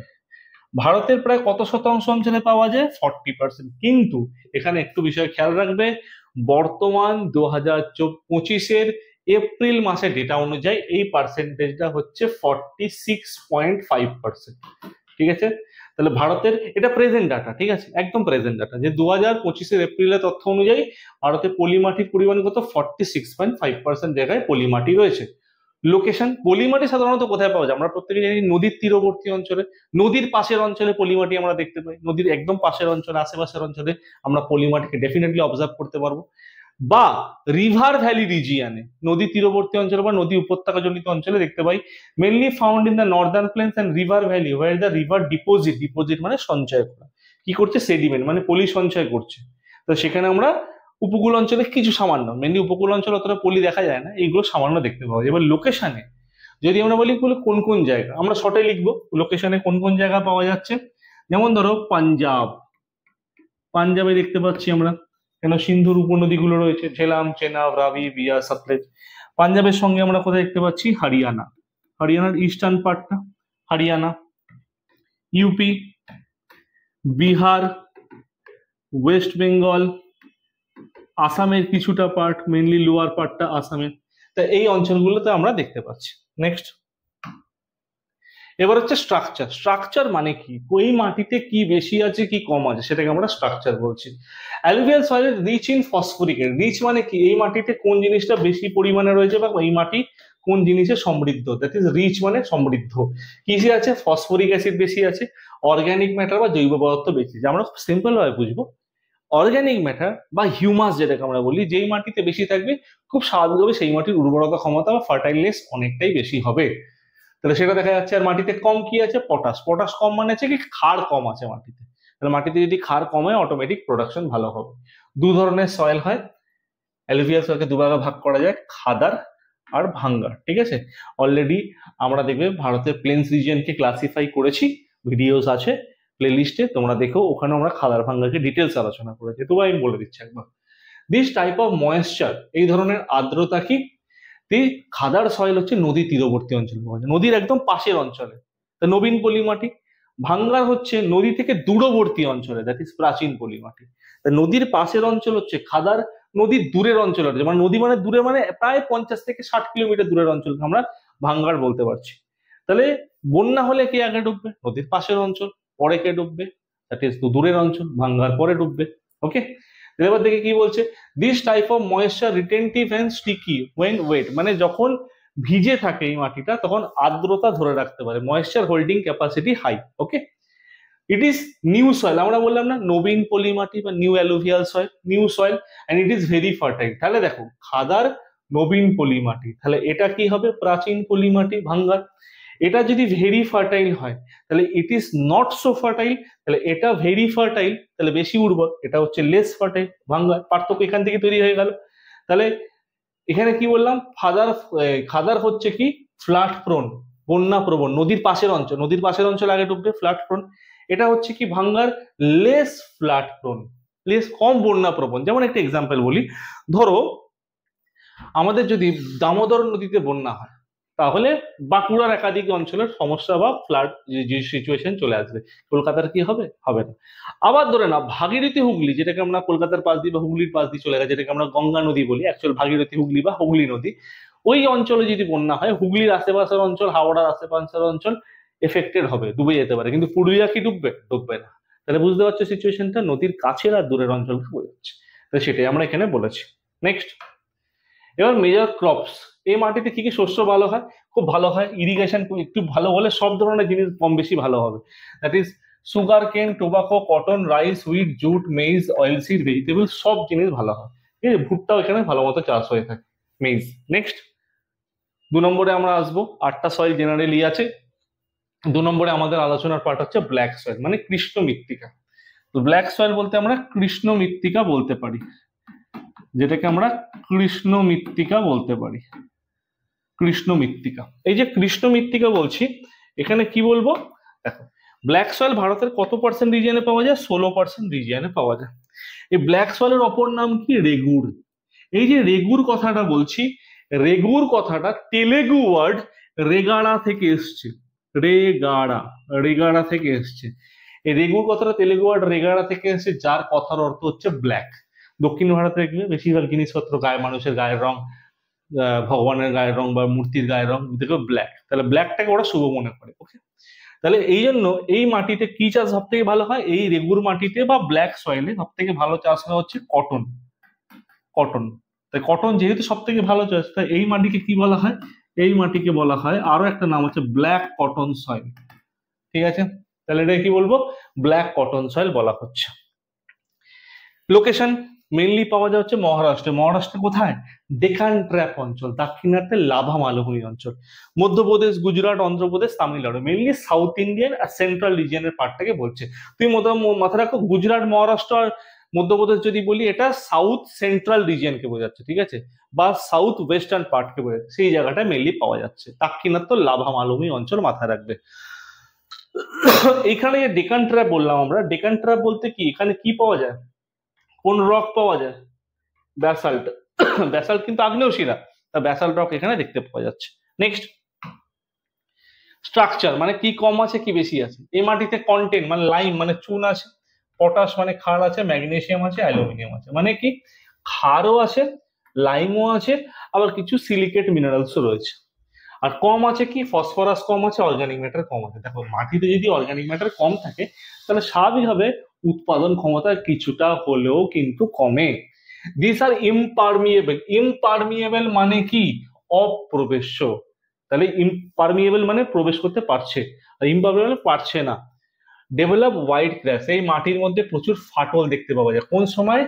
Speaker 1: ভারতের প্রায় কত শতাংশ অঞ্চলে পাওয়া যায়? 40%। কিন্তু এখানে একটু বিষয় খেয়াল রাখবে, বর্তমান 2025-এর এপ্রিল মাসের ডেটা অনুযায়ী এই পার্সেন্টেজটা হচ্ছে 46.5%, ঠিক আছে। তাহলে ভারতের, এটা প্রেজেন্ট ডাটা, ঠিক আছে, একদম প্রেজেন্ট ডাটা, যে 2025-এর এপ্রিলের তথ্য অনুযায়ী ভারতে পলিমাটির পরিমাণ কত? 46.5% জায়গায় পলিমাটি রয়েছে। লোকেশন, পলিমাটি সাধারণত কোথায় পাওয়া যায়? আমরা প্রত্যেকে জানি নদীর তীরবর্তী অঞ্চলে, নদীর পাশের অঞ্চলে পলিমাটি আমরা দেখতে পাই। নদীর একদম পাশের অঞ্চলে, আশেপাশের অঞ্চলে আমরা পলিমাটিকে ডেফিনেটলি অবজার্ভ করতে পারবো। বা রিভার ভ্যালি রিজিয়ানে, নদী তীরবর্তী অঞ্চলে বা নদী উপত্যকা জনিত অঞ্চলে দেখতে পাই। Mainly found in the northern plains and river valley where the river deposit, deposit মানে সঞ্চয় করা, কি করছে? সেডিমেন্ট মানে পলি সঞ্চয় করছে। তো সেখানে আমরা উপকূল অঞ্চলে কিছু সামান্য, মেনলি উপকূল অঞ্চলে অতটা পলি দেখা যায় না, এইগুলো সামান্য দেখতে পাওয়া যায়। এবার লোকেশনে যদি আমরা বলি কোন কোন জায়গা, আমরা শর্টে লিখবো লোকেশনে কোন কোন জায়গা পাওয়া যাচ্ছে। যেমন ধরো পাঞ্জাব, পাঞ্জাবে দেখতে পাচ্ছি আমরা, কেন সিন্ধুর উপনদীগুলো রয়েছে, ঝেলাম, চেনাব, রাবি, বিয়ার, সতলেজ। পাঞ্জাবের সঙ্গে আমরা কোথায় দেখতে পাচ্ছি? হরিয়ানা, হরিয়ানার ইস্টার্ন পার্টটা হরিয়ানা, ইউপি, বিহার, ওয়েস্ট বেঙ্গল, আসামের কিছুটা পার্ট, মেনলি লোয়ার পার্টটা আসামের। তা এই অঞ্চলগুলোতে আমরা দেখতে পাচ্ছি। নেক্সট এবার হচ্ছে স্ট্রাকচার। স্ট্রাকচার মানে কি? ওই মাটিতে কি বেশি আছে কি কম আছে সেটাকে আমরা স্ট্রাকচার বলছি। Alluvial soil rich in phosphoric. Rich মানে কি? এই মাটিতে কোন জিনিসটা বেশি পরিমাণে রয়েছে বা এই মাটি কোন জিনিসে সমৃদ্ধ, দ্যাট ইজ রিচ মানে সমৃদ্ধ। কিসে আছে? ফসফরিক অ্যাসিড বেশি আছে, অর্গানিক ম্যাটার বা জৈব পদার্থ বেশি। যে আমরা সিম্পল ভাবে বুঝবো, অর্গানিক ম্যাটার বা হিউমাস যেটাকে আমরা বলি, যেই মাটিতে বেশি থাকবে খুব স্বাভাবিকভাবে সেই মাটির উর্বরতা ক্ষমতা বা ফার্টাইলনেস অনেকটাই বেশি হবে। তাহলে সেটা দেখা যাচ্ছে। আর মাটিতে কম কি আছে? পটাশ। পটাশ কম মানে হচ্ছে কি ক্ষার কম আছে মাটিতে। তাহলে মাটিতে যদি ক্ষার কম হয় অটোমেটিক প্রোডাকশন ভালো হবে। দু ধরনের সয়েল হয়, অ্যালুভিয়াল সয়েলকে দুভাগে ভাগ করা যায়, খাদার আর ভাঙ্গার, ঠিক আছে। অলরেডি আমরা দেখবে ভারতের প্লেন্স রিজিয়নকে ক্লাসিফাই করেছি, ভিডিওস আছে প্লেলিস্টে, তোমরা দেখো, ওখানে আমরা খাদার ভাঙ্গারকে ডিটেলস আলোচনা করেছি। তবু আমি বলে দিচ্ছি একবার, দিস টাইপ অফ ময়েশ্চার, এই ধরনের আর্দ্রতা কি, খাদার সয়েল হচ্ছে নদী তীরবর্তী অঞ্চল পাওয়া যায়, নদীর একদম পাশের অঞ্চলে, নবীন পলি মাটি। ভাঙ্গার হচ্ছে নদী থেকে দূরবর্তী অঞ্চলে, দ্যাট ইজ প্রাচীন পলি মাটি। নদীর পাশের অঞ্চল হচ্ছে খাদার, নদীর দূরের অঞ্চল হচ্ছে, মানে নদী মানে দূরে মানে প্রায় 50 থেকে 60 কিলোমিটার দূরের অঞ্চলকে আমরা ভাঙ্গার বলতে পারছি। তাহলে বন্যা হলে কে আগে ডুববে? নদীর পাশের অঞ্চল। পরে কে ডুববে? দ্যাট ইজ দূরের অঞ্চল, ভাঙ্গার পরে ডুববে। ওকে, এবার দেখে কি বলছে, this type of moisture retentive and sticky when wet, মানে যখন ভিজে থাকে এই মাটিটা তখন আর্দ্রতা ধরে রাখতে পারে, moisture holding capacity high. Okay, it is new soil, আমরা বললাম না নবীন পলি মাটি বা new alluvial soil, new soil, and it is very fertile. তাহলে দেখো খাদার নবীন পলি মাটি, তাহলে এটা কি হবে? প্রাচীন পলি মাটি, ভাঙ্গার। এটা যদি ভেরি ফার্টাইল হয় তাহলে it is not so fertile, তাহলে এটা ভেরি ফার্টাইল তাহলে বেশি উর্বর, এটা হচ্ছে লেস ফার্টাইল, ভাঙ্গার। পার্থক্য এখান থেকে তৈরি হয়ে গেল। তাহলে এখানে কি বললাম, খাদার হচ্ছে কি ফ্ল্যাট প্রোন, বন্যা প্রবণ, নদীর পাশের অঞ্চল, নদীর পাশের অঞ্চল আগে ডুববে, ফ্ল্যাট প্রোন। এটা হচ্ছে কি ভাঙ্গার লেস ফ্ল্যাট প্রোন, লেস কম বন্যা প্রবণ। যেমন একটা এক্সাম্পল বলি, ধরো আমাদের যদি দামোদর নদীতে বন্যা হয় তাহলে বাঁকুড়ার একাধিক অঞ্চলের সমস্যা বা ফ্লাড যে সিচুয়েশন চলে আসবে, কলকাতার কি হবে? হবে না। আবার ধরে না ভাগীরথী হুগলি, যেটাকে আমরা কলকাতার পাশ দিয়ে বা হুগলির পাশ দিয়ে চলে গেছে, যেটাকে আমরা গঙ্গা নদী বলি, অ্যাকচুয়াল ভাগীরথী হুগলি বা হুগলি নদী, ওই অঞ্চলে যদি বন্যা হয় হুগলির আশেপাশের অঞ্চল, হাওড়ার আশেপাশের অঞ্চল এফেক্টেড হবে, ডুবে যেতে পারে, কিন্তু পুরুলিয়া কি ডুববে? ডুববে না। তাহলে বুঝতে পারছো সিচুয়েশনটা, নদীর কাছের আর দূরের অঞ্চলকে বোঝাচ্ছে। তাহলে সেটাই আমরা এখানে বলেছি। নেক্সট, এবার মেজর ক্রপস, এই মাটিতে কি কি শস্য ভালো হয়? খুব ভালো হয়, ইরিগেশন একটু ভালো হলে সব ধরনের জিনিস কম বেশি ভালো হবে। That is sugarcane, tobacco, cotton, rice, wheat, jute, maize, oilseed, vegetable, সব জিনিস ভালো হয়। ঠিক আছে, ভুট্টাও এখানে ভালো মতো চাষ হয়ে থাকে, মেইজ। নেক্সট, 2 নম্বরে আমরা আসবো, 8টা সয়েল জেনারেলি আছে। 2 নম্বরে আমাদের আলোচনার পার্ট হচ্ছে ব্ল্যাক সয়েল, মানে কৃষ্ণ মৃত্তিকা। ব্ল্যাক সয়েল বলতে আমরা কৃষ্ণ মৃত্তিকা বলতে পারি, যেটাকে আমরা কৃষ্ণ মৃত্তিকা বলতে পারি, কৃষ্ণ মৃত্তিকা। এই যে কৃষ্ণ মৃত্তিকা বলছি, এখানে কি বলবো দেখো, ব্ল্যাক সয়েল ভারতের কত পার্সেন্ট রিজিয়নে পাওয়া যায়? 16% রিজিয়নে পাওয়া যায়। এই ব্ল্যাক সয়েলের অপর নাম কি? রেগুর। এই যে রেগুর কথাটা বলছি, রেগুর কথাটা তেলেগু ওয়ার্ড রেগাড়া থেকে এসছে, রেগাড়া, রেগাড়া থেকে এসছে। এই রেগুর কথাটা তেলেগু ওয়ার্ড রেগাড়া থেকে এসছে, যার কথার অর্থ হচ্ছে ব্ল্যাক। দক্ষিণ ভারতে দেখবে বেশিরভাগ জিনিসপত্র, গায়ে মানুষের গায়ের রং, ভগবানের গায়ের রং বা মূর্তির গায়ের রং দেখো ব্ল্যাক, তাহলে ব্ল্যাকটাকে ওরা শুভ মনে করে। ওকে, তাহলে এই জন্য এই মাটিতে কি চাষ সব থেকে ভালো হয়? এই রেগুর মাটিতে বা ব্ল্যাক সয়েলে সব থেকে ভালো চাষ হয় হচ্ছে কটন, কটন। তাই কটন যেহেতু সব থেকে ভালো চাষ, তাই এই মাটিকে কি বলা হয়? এই মাটিকে বলা হয়, আরো একটা নাম হচ্ছে ব্ল্যাক কটন সয়েল। ঠিক আছে, তাহলে এটা কি বলবো? ব্ল্যাক কটন সয়েল বলা হচ্ছে। লোকেশন মেইনলি পাওয়া যায় হচ্ছে মহারাষ্ট্রে। মহারাষ্ট্রে কোথায়? ডেকান ট্র্যাপ অঞ্চল, দাক্ষিণাত্যে লাভা মালভূমি অঞ্চল। Madhya Pradesh, Gujarat, Andhra Pradesh, Tamil Nadu, mainly south Indian আর সেন্ট্রাল রিজিয়নের পার্টটাকে বলছে। তুমি মাথায় রাখো, গুজরাট, মহারাষ্ট্র আর মধ্যপ্রদেশ যদি বলি, এটা সাউথ সেন্ট্রাল রিজিয়নকে বোঝাচ্ছে, ঠিক আছে, বা সাউথ ওয়েস্টার্ন পার্টকে বোঝাচ্ছে, সেই জায়গাটা মেইনলি পাওয়া যাচ্ছে। দাক্ষিণাত্য লাভা মালভূমি অঞ্চল মাথায় রাখবে। এখানে যে ডেকান ট্র্যাপ বললাম আমরা, ডেকান ট্র্যাপ বলতে কি, এখানে কি পাওয়া যায়? কোন রক পাওয়া যায়? ব্যাসাল্ট। ব্যাসাল্ট কিন্তু আগ্নেয় শিলা, তা ব্যাসাল্ট রক এখানে দেখতে পাওয়া যাচ্ছে। নেক্সট, স্ট্রাকচার মানে কি কম আছে কি বেশি আছে? এই মাটিতে কন্টেন্ট মানে লাইম মানে চুন আছে, পটাশ মানে ক্ষার আছে, ম্যাগনেসিয়াম আছে, অ্যালুমিনিয়াম আছে। মানে কি ক্ষারও আছে, লাইমও আছে, আবার কিছু সিলিকেট মিনারেলসও রয়েছে। আর কম আছে কি? ফসফরাস কম আছে, অর্গানিক ম্যাটার কম আছে। দেখো মাটিতে যদি অর্গানিক ম্যাটার কম থাকে তাহলে স্বাভাবিকভাবে উৎপাদন ক্ষমতা কিছুটা হলেও কিন্তু কমে। দিস আর ইমপারমিয়েবল। ইমপারমিয়েবল মানে কি? অপ্রবেশ্য। তাহলে ইমপারমিয়েবল মানে প্রবেশ করতে পারছে, আর ইমপারমিয়েবল পারছে না। ডেভেলপ হোয়াইট ক্র্যাশ, এই মাটির মধ্যে প্রচুর ফাটল দেখতে পাওয়া যায়। কোন সময়?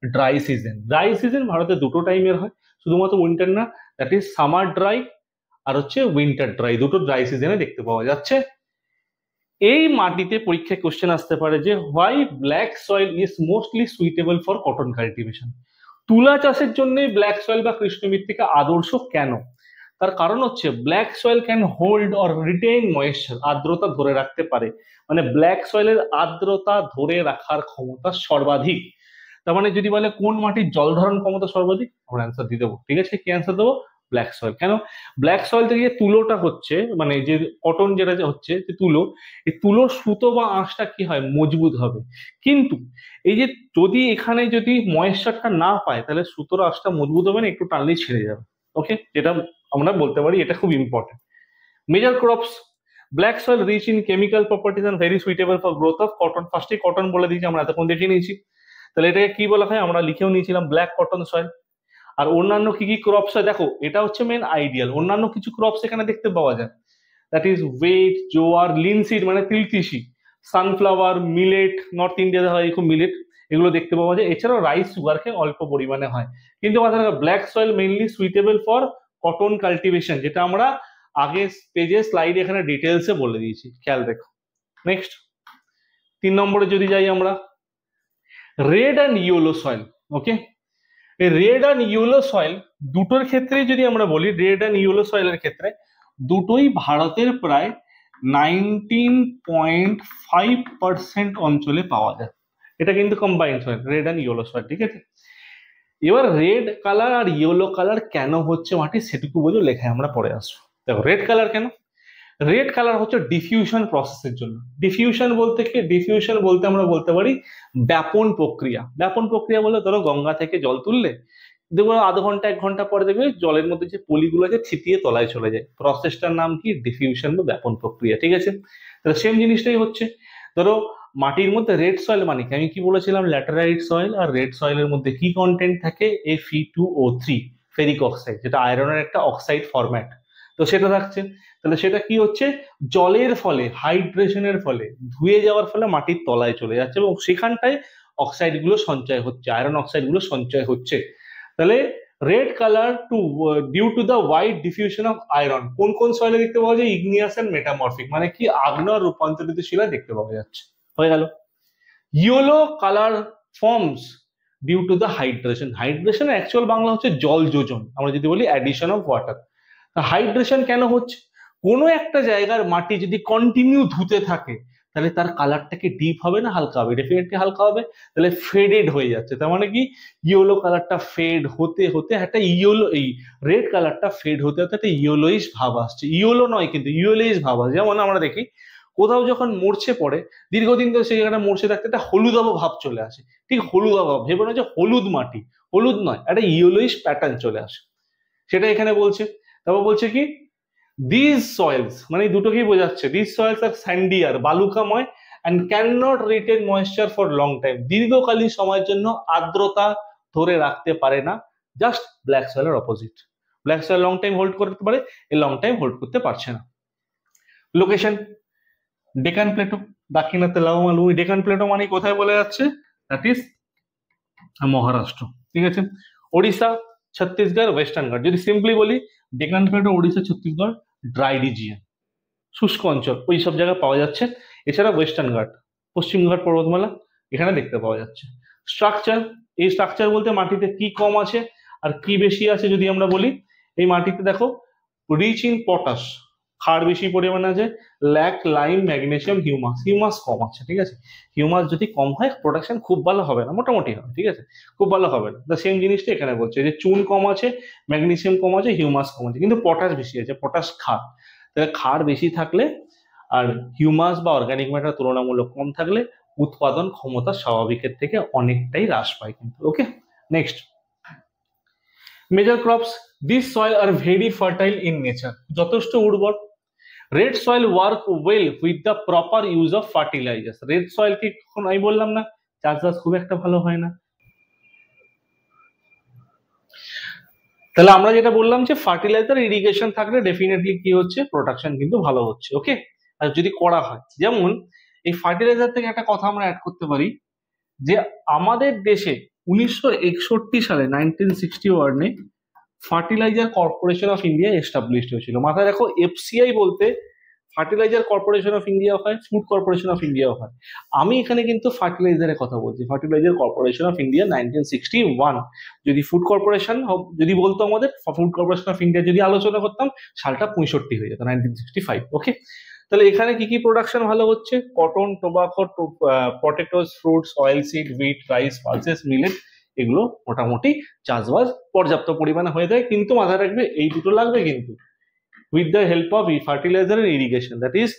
Speaker 1: Dry season. ড্রাই সিজন ভারতে দুটো টাইমের হয়, শুধুমাত্র উইন্টার না, দ্যাট ইজ সামার ড্রাই আর হচ্ছে উইন্টার ড্রাই, দুটো ড্রাই সিজনে দেখতে পাওয়া যাচ্ছে। এই মাটিতে পরীক্ষায় কোশ্চেন আসতে পারে যে why black soil is mostly suitable for cotton cultivation. তুলা চাষের জন্য ব্ল্যাক সয়েল বা কৃষ্ণ মৃত্তিকা আদর্শ কেন? তার কারণ হচ্ছে black soil can hold or retain moisture, আর্দ্রতা ধরে রাখতে পারে। মানে ব্ল্যাক সয়েলের আর্দ্রতা ধরে রাখার ক্ষমতা সর্বাধিক। তার মানে যদি বলে কোন মাটির জল ধারণ ক্ষমতা সর্বাধিক, আমরা অ্যান্সার দিয়ে দেবো। ঠিক আছে, কি অ্যান্সার দেবো? Black soil. কেন? ব্ল্যাক সয়েল থেকে যে তুলোটা হচ্ছে, মানে যে কটন যেটা হচ্ছে যে তুলো, এই তুলোর সুতো বা আঁশটা কি হয়? মজবুত হবে। কিন্তু এই যে যদি এখানে যদি ময়েশ্চারটা না পায় তাহলে সুতোর আঁশটা মজবুত হবে না, একটু টানলেই ছেড়ে যাবে। ওকে, যেটা আমরা বলতে পারি এটা খুব important. Major crops, black soil rich in chemical properties and very suitable for growth of cotton. ফার্স্টে কটন বলে দিয়েছি, আমরা এতক্ষণ দেখে নিয়েছি। তাহলে এটাকে কি বলা হয়, আমরা লিখেও নিয়েছিলাম ব্ল্যাক কটন সয়েল। আর অন্যান্য কি কি ক্রপস হয় দেখো, এটা হচ্ছে মেন আইডিয়াল। অন্যান্য কিছু ক্রপস এখানে দেখতে পাওয়া যায়, দ্যাট ইজ ওয়েট, জোয়ার, লিনসিড মানে তিলতিসি, সানফ্লাওয়ার, মিলেট, নর্থ ইন্ডিয়াতে হয় খুব মিলেট, এগুলো দেখতে পাওয়া যায়। এছাড়াও রাইস, সুগারকে অল্প পরিমাণে হয়। কিন্তু black soil mainly suitable for cotton cultivation, যেটা আমরা আগে পেজে স্লাইড এখানে ডিটেলসে বলে দিয়েছি, খেয়াল দেখো। নেক্সট 3 নম্বরে যদি যাই আমরা, রেড অ্যান্ড ইয়েলো সয়েল। ওকে, এই রেড অ্যান্ড ইয়েলো সয়েল দুটোর ক্ষেত্রে যদি আমরা বলি, রেড অ্যান্ড ইয়েলো সয়েলের ক্ষেত্রে দুটোই ভারতের প্রায় 19.5% অঞ্চলে পাওয়া যায়। এটা কিন্তু combined soil, red and yellow soil, ঠিক আছে। এবার রেড কালার আর ইয়েলো কালার কেন হচ্ছে মাটি, সেটুকু বোঝো, লেখায় আমরা পরে আসবো। দেখো রেড কালার কেন, রেড কালার হচ্ছে ডিফিউশন প্রসেসের জন্য। ডিফিউশন বলতে কি, ডিফিউশন বলতে আমরা বলতে পারি ব্যাপন প্রক্রিয়া। ব্যাপন প্রক্রিয়া বলে ধরো গঙ্গা থেকে জল তুললে দেখবো আধা ঘন্টা 1 ঘন্টা পরে দেখবে জলের মধ্যে যে পলিগুলো আছে ছিটিয়ে তলায় চলে যায়, প্রসেসটার নাম কি, ডিফিউশন বা ব্যাপন প্রক্রিয়া, ঠিক আছে। তাহলে সেম জিনিসটাই হচ্ছে, ধরো মাটির মধ্যে রেড সয়েল মানে কি, আমি কি বলেছিলাম, ল্যাটেরাইট সয়েল। আর রেড সয়েলের মধ্যে কি কন্টেন্ট থাকে, Fe2O3 ফেরিক অক্সাইড, যেটা আয়রনের একটা অক্সাইড ফরম্যাট, তো সেটা থাকছে। তাহলে সেটা কি হচ্ছে, জলের ফলে, হাইড্রেশনের ফলে, ধুয়ে যাওয়ার ফলে মাটির তলায় চলে যাচ্ছে এবং সেখানটায় অক্সাইড গুলো সঞ্চয় হচ্ছে, আয়রন অক্সাইড গুলো সঞ্চয় হচ্ছে। তাহলে red colour to due to the wide diffusion of iron. কোন কোন সয়েলে দেখতে পাওয়া যায়, ইগনিয়াস এন্ড মেটামরফিক, মানে কি আগ্নেয় রূপান্তরিত শিলা দেখতে পাওয়া যাচ্ছে, হয়ে গেল। Yellow colour forms due to the hydration. Hydration actual Bangla হচ্ছে জল যোজন, আমরা যদি বলি অ্যাডিশন অফ ওয়াটার। হাইড্রেশন কেন হচ্ছে, কোনো একটা জায়গার মাটি যদি কন্টিনিউ ধুতে থাকে তাহলে তার কালারটা কি ডিপ হবে না হালকা হবে, ডেফিনেটলি হালকা হবে। তাহলে ফেডেড হয়ে যাচ্ছে, তার মানে কি ইয়েলো কালারটা ফেড হতে হতে একটা ইয়েলো, এই রেড কালারটা ফেড হতে হতে একটা ইয়েলোইশ ভাব আসছে। ইয়েলো নয় কিন্তু ইয়েলোইশ ভাব আসছে। যেমন আমরা দেখি কোথাও যখন মরছে পড়ে, দীর্ঘদিন ধরে সেই জায়গাটা মরছে থাকতে একটা হলুদাভ ভাব চলে আসে, ঠিক হলুদাভ ভাব, ভেবে না যে হলুদ মাটি, হলুদ নয়, একটা ইয়েলোইশ প্যাটার্ন চলে আসে, সেটা এখানে বলছে। তারপর বলছে কি, দিস সয়েলস মানে দুটোকেই বোঝাচ্ছে, দিস সয়েলস আর স্যান্ডিয়ার, বালুকাময়, and can not retain moisture for long time, দীর্ঘকালীন সময়ের জন্য আর্দ্রতা ধরে রাখতে পারে না। জাস্ট ব্ল্যাক সয়েলের opposite, black soil long time hold করতে পারে, এ লং টাইম হোল্ড করতে পারছে না। লোকেশন, ডেকান প্লেটো, দাক্ষিণাত্যে লাউমালভূমি। ডেকান প্লেটো মানে কোথায় বলে যাচ্ছে, দ্যাট ইজ মহারাষ্ট্র, ঠিক আছে। ওড়িশা, ছত্তিশগড়, ওয়েস্টার্ন ঘাট। যদি সিম্পলি বলি, Deccan Plato Odisha, Chhattisgarh dry region, শুষ্ক অঞ্চল, ওই সব জায়গায় পাওয়া যাচ্ছে। এছাড়া ওয়েস্টার্ন ঘাট, পশ্চিম ঘাট পর্বতমালা এখানে দেখতে পাওয়া যাচ্ছে। স্ট্রাকচার, এই স্ট্রাকচার বলতে মাটিতে কি কম আছে আর কি বেশি আছে যদি আমরা বলি, এই মাটিতে দেখো রিচ ইন পটাশ, ক্ষার বেশি পরিমাণে আছে, lack lime magnesium humus, humus কম আছে, ঠিক আছে। হিউমাস যদি কম হয় প্রোডাকশন খুব ভালো হবে না, মোটামুটি হবে, ঠিক আছে, খুব ভালো হবে না। দ্য সেম জিনিসটা এখানে বলছে যে চুন কম আছে, ম্যাগনেসিয়াম কম আছে, হিউমাস কম আছে, কিন্তু পটাশ বেশি আছে, পটাশ ক্ষার। তাহলে ক্ষার বেশি থাকলে আর হিউমাস বা অর্গানিক ম্যাটার তুলনামূলক কম থাকলে উৎপাদন ক্ষমতা স্বাভাবিকের থেকে অনেকটাই হ্রাস পায় কিন্তু। Okay, next major crops, this soil are very fertile in nature, যথেষ্ট উর্বর। Red soil work well with the proper use of fertilisers. Red soil কি আমি বললাম না চাষবাস খুব একটা ভালো হয় না, তাহলে আমরা যেটা বললাম যে ফার্টিলাইজার ইরিগেশন থাকলে ডেফিনেটলি কি হচ্ছে, প্রোডাকশন কিন্তু ভালো হচ্ছে। ওকে, আর যদি করা হয়, যেমন এই ফার্টিলাইজার থেকে একটা কথা আমরা অ্যাড করতে পারি যে আমাদের দেশে 1961 সালে 1961 fertiliser corporation of India established হয়েছিল। মাথায় রাখো, এফসিআই বলতে ফার্টিলাইজার কর্পোরেশন অফ ইন্ডিয়া হয়, ফুড কর্পোরেশন অফ ইন্ডিয়া হয়। আমি এখানে কিন্তু ফার্টিলাইজারের কথা বলছি, ফার্টিলাইজার কর্পোরেশন অফ ইন্ডিয়া 1961। যদি ফুড কর্পোরেশন যদি বলতো, আমাদের ফুড কর্পোরেশন অফ ইন্ডিয়া যদি আলোচনা করতাম, সালটা 65 হয়ে যেত, 1965। ওকে, তাহলে এখানে কি কি প্রোডাকশন ভালো হচ্ছে, cotton, tobacco, potatoes, fruits, oil seed, wheat, rice, pulses, millet, এগুলো মোটামুটি চাষবাস পর্যাপ্ত পরিমাণে হয়ে যায়। কিন্তু মাথায় রাখবে এই দুটো লাগবে কিন্তু, with the help of fertiliser and irrigation, that is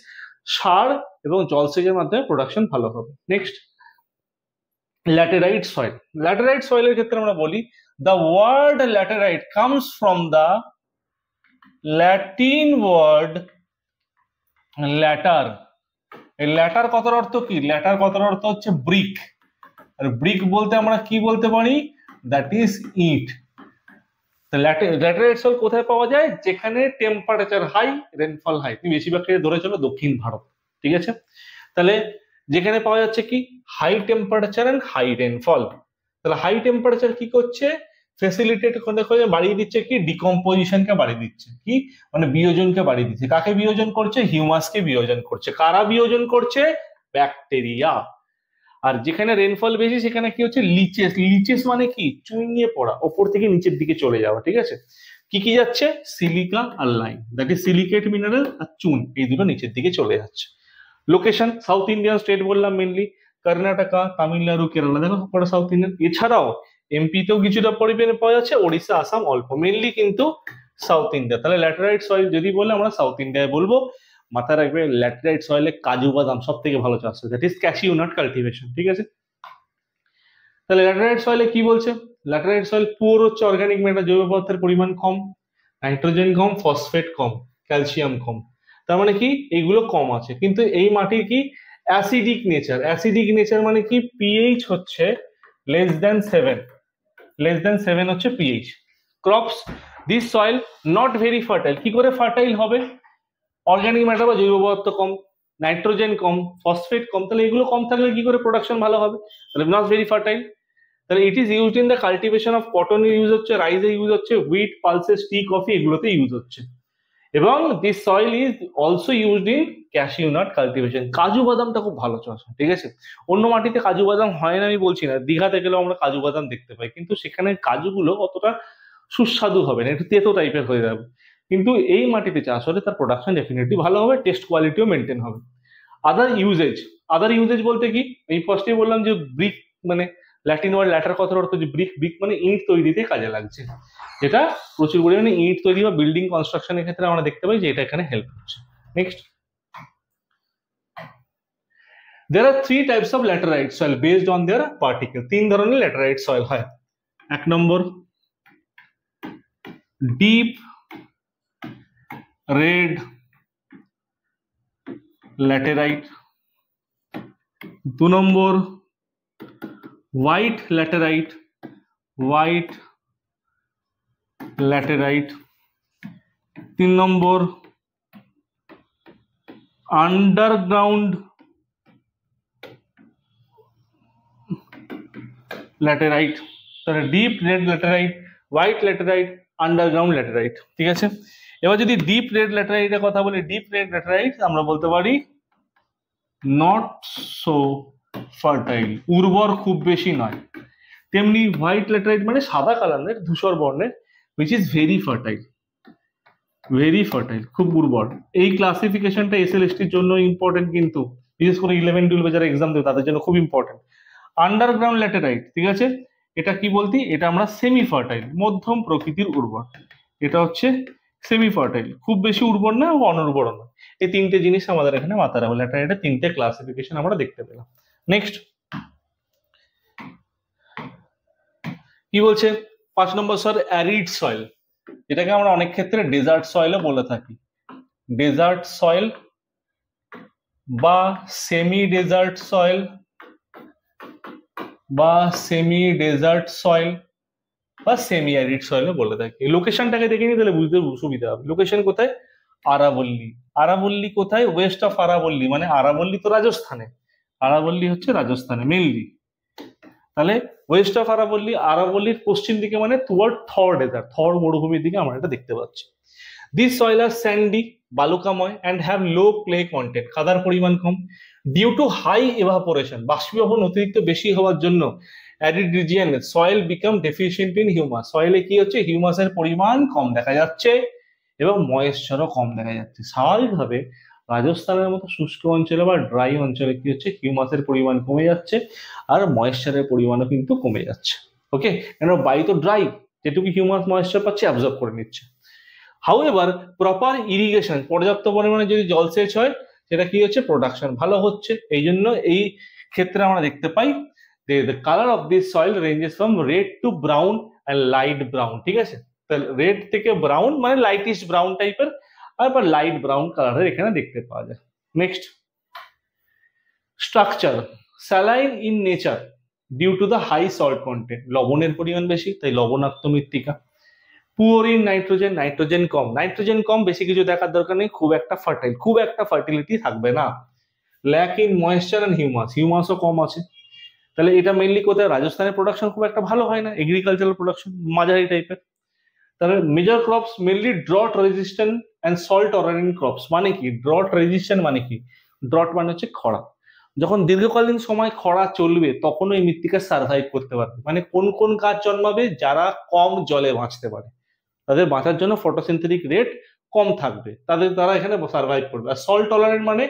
Speaker 1: সার এবং জলসেচের মাধ্যমে প্রোডাকশন ভালো হবে। Next laterite soil. ল্যাটেরাইট সয়েলের ক্ষেত্রে আমরা বলি, the word laterite comes from the Latin word later. এই ল্যাটার কথার অর্থ কি? ল্যাটার কথার অর্থ হচ্ছে ব্রিক। আর ব্রিক বলতে আমরা কি বলতে পারি? That is it. Laterite soil কোথায় পাওয়া যায়? যেখানে টেম্পারেচার হাই, রেনফল হাই। তুমি বেশিরভাগ ক্ষেত্রে ধরে চলো দক্ষিণ ভারত, ঠিক আছে? তাহলে যেখানে পাওয়া যাচ্ছে কি high temperature and high rainfall. তাহলে হাই টেম্পারেচার কি করছে? ফেসিলিটেট করে বাড়িয়ে দিচ্ছে কি ডিকম্পোজিশনকে বাড়িয়ে দিচ্ছে, কি মানে বিয়োজনকে বাড়িয়ে দিচ্ছে। কাকে বিয়োজন করছে? হিউমাসকে বিয়োজন করছে। কারা বিয়োজন করছে? ব্যাকটেরিয়া। আর যেখানে রেনফল বেশি সেখানে কি হচ্ছে? লিচেস। লিচেস মানে কি? চুইয়ে পড়া, ওপর থেকে নিচের দিকে চলে যাওয়া, ঠিক আছে? কি কি যাচ্ছে? সিলিকা আর lime, that is silicate mineral আর চুন, এই দুটো নিচের দিকে চলে যাচ্ছে। লোকেশন সাউথ ইন্ডিয়ান স্টেট বললাম মেনলি, কর্ণাটকা, তামিলনাড়ু, কেরালা, দেখো সবকটা সাউথ ইন্ডিয়ান। এছাড়াও এমপি তেও কিছুটা পরিমাণে পাওয়া যাচ্ছে, ওড়িশা, আসাম অল্প, মেনলি কিন্তু সাউথ ইন্ডিয়া। তাহলে ল্যাটেরাইট সয়েল যদি বলে আমরা সাউথ ইন্ডিয়ায় বলবো। মাথায় রাখবে ল্যাটেরাইট সয়েলে কাজু বাদাম সব থেকে ভালো চাষ হয়, that is cashew nut cultivation, ঠিক আছে? তাহলে ল্যাটেরাইট সয়েলে কি বলছে? ল্যাটেরাইট সয়েল পুর হচ্ছে অর্গানিক ম্যাটার, জৈব পদার্থের পরিমাণ কম, নাইট্রোজেন কম, ফসফেট কম, ক্যালসিয়াম কম। তার মানে কি এইগুলো কম আছে, কিন্তু এই মাটির কি অ্যাসিডিক নেচার। অ্যাসিডিক নেচার মানে কি পিএইচ হচ্ছে less than 7, less than 7 হচ্ছে pH. Crops this soil not very fertile. কি করে ফার্টাইল হবে? অর্গানিক ম্যাটার বা জৈব পদার্থ কম, নাইট্রোজেন কম, ফসফেট কম। তাহলে এগুলো কম থাকলে কি করে প্রোডাকশন ভালো হবে? তাহলে নট ভেরি ফার্টাইল। তাহলে it is used in the cultivation of cotton use হচ্ছে, রাইসে ইউজ হচ্ছে, হুইট, পালসেস, টি, কফি এগুলোতে ইউজ হচ্ছে। এবং this soil is also used in cashew nut cultivation. কাজু বাদামটা খুব ভালো চাষ হয়, ঠিক আছে? অন্য মাটিতে কাজু বাদাম হয় না আমি বলছি না, দীঘাতে গেলেও আমরা কাজু বাদাম দেখতে পাই, কিন্তু সেখানে কাজুগুলো অতটা সুস্বাদু হবে না, একটু তেতো টাইপের হয়ে যাবে। কিন্তু এই মাটিতে চাষ হলে তার প্রোডাকশন ডেফিনেটলি ভালো হবে, টেস্ট কোয়ালিটিও মেনটেন হবে। আদার ইউজেজ, আদার ইউজেজ বলতে কি? এই ফার্স্টেই বললাম যে ব্রিক মানে ল্যাটিন ওয়ার্ড ল্যাটার কথার অর্থ যে ব্রিক। ব্রিক মানে ইট তৈরিতে কাজে লাগছে, যেটা প্রচুর পরিমাণে ইট তৈরি বা বিল্ডিং কনস্ট্রাকশনের ক্ষেত্রে আমরা দেখতে পাই যে এটা এখানে হেল্প করছে। Next, there are 3 types of laterite soil based on their particle. 3 ধরনের ল্যাটেরাইট সয়েল হয়। 1 নম্বর ডিপ রেড ল্যাটেরাইট, 2 নম্বর হোয়াইট ল্যাটেরাইট, হোয়াইট ল্যাটেরাইট, 3 নম্বর আন্ডারগ্রাউন্ড ল্যাটেরাইট। তাহলে deep red laterite, white laterite, underground laterite, ঠিক আছে? এবার যদি ডিপ রেড ল্যাটেরাইটের কথা বলি, deep red laterite আমরা বলতে পারি নট সো ফার্টাইল, উর্বর খুব বেশি নয়। তেমনি হোয়াইট ল্যাটেরাইট মানে সাদা কালারের, ধূসর বর্ণের, which is very fertile, very fertile, খুব উর্বর। এই ক্লাসিফিকেশনটা এসএলএসটির জন্য ইম্পর্টেন্ট, কিন্তু বিশেষ করে 11-12 যারা এক্সাম দেবে তাদের জন্য খুব ইম্পর্টেন্ট। আন্ডারগ্রাউন্ড ল্যাটেরাইট, ঠিক আছে, এটা কি বলতি? এটা আমরা সেমি ফার্টাইল, মধ্যম প্রকৃতির উর্বর। এটা হচ্ছে সেমি ফার্টাইল, খুব বেশি উর্বর না ও অনুর্বর না। এই 3টে জিনিস আমাদের এখানে মাথায় রাখবো। ল্যাটেরাইটের 3টে ক্লাসিফিকেশন আমরা দেখতে পেলাম। নেক্সট কি বলছে? 5 নম্বর স্যার অ্যারিড সয়েল, যেটাকে আমরা অনেক ক্ষেত্রে ডেজার্ট সয়েলও বলে থাকি। ডেজার্ট সয়েল বা সেমি ডেজার্ট সয়েল বা সেমি ডেজার্ট সয়েল বা সেমি অ্যারিড সয়েলও বলে থাকি। লোকেশনটাকে দেখে নিই তাহলে বুঝতে সুবিধা হবে। লোকেশন কোথায়? আরাবল্লী। আরাবল্লী কোথায়? ওয়েস্ট অফ আরাবল্লী, মানে আরাবল্লী তো রাজস্থানে, আরাবল্লী হচ্ছে রাজস্থানে মেনলি। তাহলে ওয়েস্ট অফ আরাবল্লী, আরাবল্লীর পশ্চিম দিকে মানে টুয়ার্ড থর ডেজার্ট, থর মরুভূমির দিকে আমরা এটা দেখতে পাচ্ছি। দিস সয়েল আর স্যান্ডি, বালুকাময়, and have low clay content, কাদার পরিমাণ কম। ডিউ টু হাই ইভাপোরেশন, বাষ্পীভবন অতিরিক্ত বেশি হওয়ার জন্য arid region soil become deficient in humus, সয়েলে কি হচ্ছে? হিউমাসের পরিমাণ কম দেখা যাচ্ছে এবং ময়েশ্চারও কম দেখা যাচ্ছে। স্বাভাবিকভাবে রাজস্থানের মতো শুষ্ক অঞ্চলে বা ড্রাই অঞ্চলে কি হচ্ছে? হিউমাসের পরিমাণ কমে যাচ্ছে আর ময়েশ্চারের পরিমাণও কিন্তু কমে যাচ্ছে। ওকে, কেন? বায়ু তো ড্রাই, যেটুকু হিউমাস ময়েশ্চার পাচ্ছে অ্যাবজর্ব করে নিচ্ছে। হাউএভার প্রপার ইরিগেশন, পর্যাপ্ত পরিমাণে যদি জলসেচ হয় সেটা কি হচ্ছে? প্রোডাকশন ভালো হচ্ছে। এই জন্য এই ক্ষেত্রে আমরা দেখতে পাই the color of this soil ranges from red to brown and light brown, ঠিক আছে? তাহলে রেড থেকে ব্রাউন মানে লাইটিশ ব্রাউন টাইপের, আর লাইট ব্রাউন কালারের এখানে দেখতে পাওয়া যায়। Next, structure saline in nature due to the high salt content, লবণের পরিমাণ বেশি তাই লবণাক্ত মৃত্তিকা। পুয়ার ইন নাইট্রোজেন, নাইট্রোজেন কম, বেশি কিছু দেখার দরকার নেই, খুব একটা ফার্টিলিটি থাকবে না। ল্যাক ইন ময়েশ্চার অ্যান্ড হিউমাসও কম আছে। তাহলে এটা মেইনলি কোথায়, রাজস্থানের প্রোডাকশন খুব একটা ভালো হয় না, এগ্রিকালচারাল প্রোডাকশন মাঝারি টাইপের। তাহলে major crops mainly drought resistant and salt tolerant crops. মানে কি ড্রট রেজিস্ট্যান্ট, মানে কি ড্রট মানে হচ্ছে খরা, যখন দীর্ঘকালীন সময় খরা চলবে তখন ওই মৃত্তিকা সার্ভাইভ করতে পারবে। মানে কোন কোন গাছ জন্মাবে, যারা কম জলে বাঁচতে পারে, তাদের বাঁচার জন্য ফটোসিনথেটিক রেট কম থাকবে, তারা এখানে সার্ভাইভ করবে। আর সল্ট টলারেন্ট মানে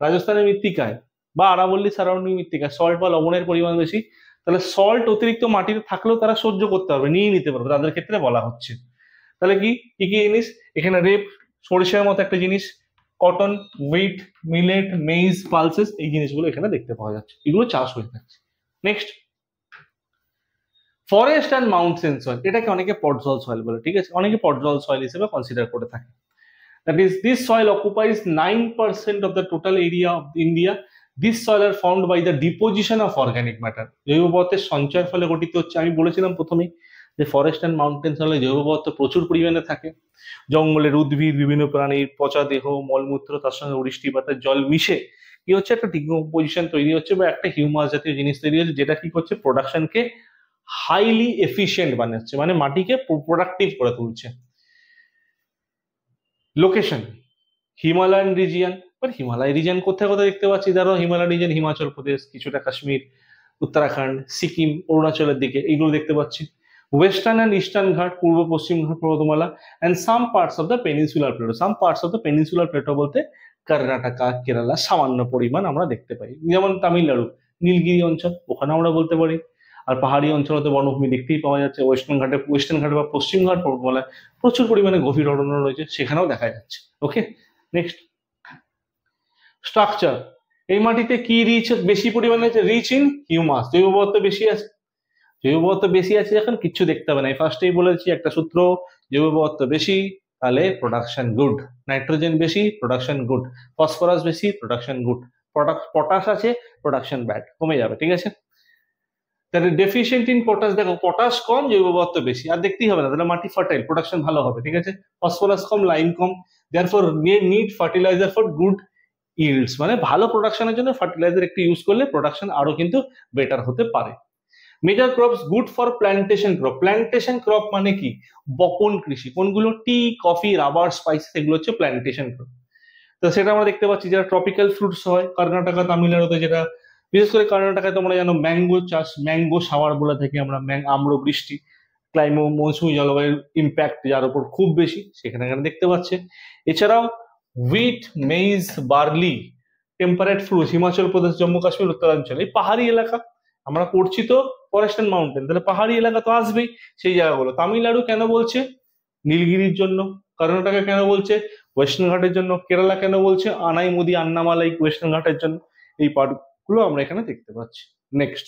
Speaker 1: রাজস্থানের মৃত্তিকায় বা আরাবল্লী সারাউন্ডিং মৃত্তিকায় সল্ট বা লবণের পরিমাণ বেশি, তাহলে সল্ট অতিরিক্ত মাটিতে থাকলেও তারা সহ্য করতে পারবে, নিয়ে নিতে পারবে, তাদের ক্ষেত্রে বলা হচ্ছে। তাহলে কি কি কি জিনিস এখানে, রেপ সরিষার মতো একটা জিনিস, cotton, wheat, millet, maids, pulses, এই জিনিসগুলো এখানে দেখতে পাওয়া যাচ্ছে, এগুলো চাষ হয়ে থাকছে। Next, forest and mountain soil, এটাকে অনেকে পটজল সয়েল বলে, ঠিক আছে, অনেকে পটজল সয়েল হিসেবে কনসিডার করে থাকে। That is, this soil occupies 9% of the total area of India. This soil are formed by the deposition of organic matter. জৈব পদার্থের সঞ্চয়ের ফলে গঠিত হচ্ছে। আমি বলেছিলাম প্রথমেই যে ফরেস্ট অ্যান্ড মাউন্টেন সয়েলে জৈব পদার্থ প্রচুর পরিমাণে থাকে, জঙ্গলের উদ্ভিদ, বিভিন্ন প্রাণীর পচা দেহ, মলমূত্র, তার সঙ্গে বৃষ্টিপাতের জল মিশে কি হচ্ছে, একটা ডিকম্পোজিশন তৈরি হচ্ছে বা একটা হিউমাস জাতীয় জিনিস তৈরি হচ্ছে, যেটা কি করছে, প্রোডাকশনকে হাইলি এফিশিয়েন্ট বানাচ্ছে, মানে মাটিকে প্রোডাক্টিভ করে তুলছে। Location Himalayan region, Himalaya region কোথায় কোথায় দেখতে পাচ্ছি, ধরো হিমালয় রিজিয়ন হিমাচল প্রদেশ, কিছুটা কাশ্মীর, উত্তরাখণ্ড, সিকিম, অরুণাচলের দিকে এইগুলো দেখতে পাচ্ছি। ওয়েস্টার্ন অ্যান্ড ইস্টার্ন ঘাট, পূর্ব পশ্চিম ঘাট পর্বতমালা, and some parts of the peninsular Plato, বলতে কর্ণাটকা, কেরালা সামান্য পরিমাণ আমরা দেখতে পাই, যেমন তামিলনাড়ু নীলগিরি অঞ্চল, ওখানে আমরা বলতে পারি। আর পাহাড়ি অঞ্চলতে বনভূমি দেখতেই পাওয়া যাচ্ছে, ওয়েস্টার্ন ঘাট বা পশ্চিম ঘাট পর্বতমালায় প্রচুর পরিমাণে গভীর অরণ্য রয়েছে, সেখানেও দেখা যাচ্ছে। ওকে, নেক্সট, স্ট্রাকচার, এই মাটিতে কি রিচ বেশি পরিমাণে আছে, রিচ ইন হিউমাস, জৈব পদার্থ বেশি আছে। জৈব পদার্থ বেশি আছে এখন কিচ্ছু দেখতে হবে না, ফার্স্টেই বলেছি একটা সূত্র, জৈব পদার্থ বেশি তাহলে প্রোডাকশন গুড, নাইট্রোজেন বেশি প্রোডাকশন গুড, ফসফরাস বেশি প্রোডাকশন গুড, পটাশ আছে প্রোডাকশন ব্যাড, কমে যাবে, ঠিক আছে। তাহলে ডেফিসিয়েন্ট ইন পটাশ, দেখো পটাশ কম জৈব পদার্থ বেশি, আর দেখতেই হবে না, তাহলে মাটি ফার্টাইল, প্রোডাকশন ভালো হবে, ঠিক আছে। ফসফরাস কম, লাইম কম, therefore need fertiliser for good yields, মানে ভালো প্রোডাকশনের জন্য ফার্টিলাইজার একটু ইউজ করলে প্রোডাকশন আরো কিন্তু বেটার হতে পারে। Major crops good for plantation crop মানে কি, বপন কৃষি, কোনগুলো, টি, কফি, রাবার, স্পাইসেস, এগুলো হচ্ছে প্ল্যান্টেশন ক্রপ। তো সেটা আমরা দেখতে পাচ্ছি, যারা ট্রপিক্যাল ফ্রুটস হয় কর্ণাটকা, তামিলনাড়ুতে, যেটা বিশেষ করে কর্ণাটকায় তোমরা জানো ম্যাঙ্গো চাষ, ম্যাঙ্গো শাওয়ার বলে থাকি আমরা, আম্র বৃষ্টি, মৌসুমী জলবায়ুর ইম্প্যাক্ট যার উপর খুব বেশি, সেখানে দেখতে পাচ্ছে। এছাড়াও wheat, maize, barley, temperate fruits, Himachal Pradesh, Jammu Kashmir, Uttaranchal, এই পাহাড়ি এলাকা, আমরা পড়ছি তো ফরেস্ট অ্যান্ড মাউন্টেন, তাহলে পাহাড়ি এলাকা তো আসবেই সেই জায়গাগুলো। তামিলনাড়ু কেন বলছে, নীলগিরির জন্য। কর্ণাটকা কেন বলছে, ওয়েস্টার্ন ঘাটের জন্য। কেরালা কেন বলছে, আনাইমুদি, আন্নামালাই, ওয়েস্টার্ন ঘাটের জন্য। এই পার্টগুলো আমরা এখানে দেখতে পাচ্ছি। Next,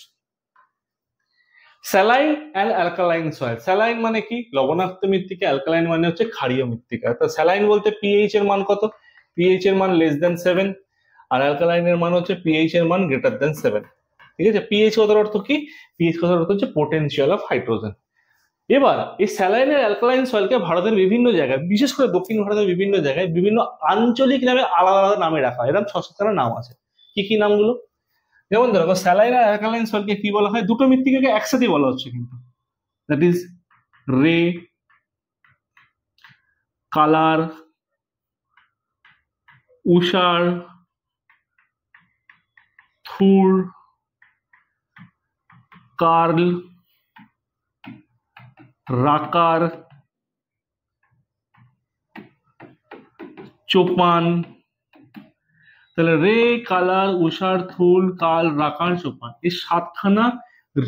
Speaker 1: saline and alkaline soil. Saline মানে কি, লবণাক্ত মৃত্তিকা, অ্যালকালাইন মানে হচ্ছে ক্ষারীয় মৃত্তিকা। তো স্যালাইন বলতে পিএইচ এর মান কত, পিএইচ এর মান <7, আর অ্যালকালাইনের মান হচ্ছে পিএইচ এর মান <7, ঠিক আছে। পিএইচ কথার অর্থ কি, পিএইচ কথার অর্থ হচ্ছে পোটেনশিয়াল অফ হাইড্রোজেন। এবার এই স্যালাইন আর অ্যালকালাইন সয়েলকে ভারতের বিভিন্ন জায়গায়, বিশেষ করে দক্ষিণ ভারতের বিভিন্ন জায়গায় বিভিন্ন আঞ্চলিক নামে আলাদা আলাদা নামে রাখা হয়, এরকম 6-7টা নাম আছে। কি কি নামগুলো, যেমন ধরো স্যালাইন আর অ্যালকালাইন সয়েলকে কি বলা হয়, দুটো মৃত্তিকাকে একসাথে বলা হচ্ছে কিন্তু, দ্যাট ইজ রে, কালার, উষার, থুর, কার্ল, রাকার, চোপান। তাহলে রে, কালার, উষার, থুল, কাল, রাকার, চোপান, এই 7খানা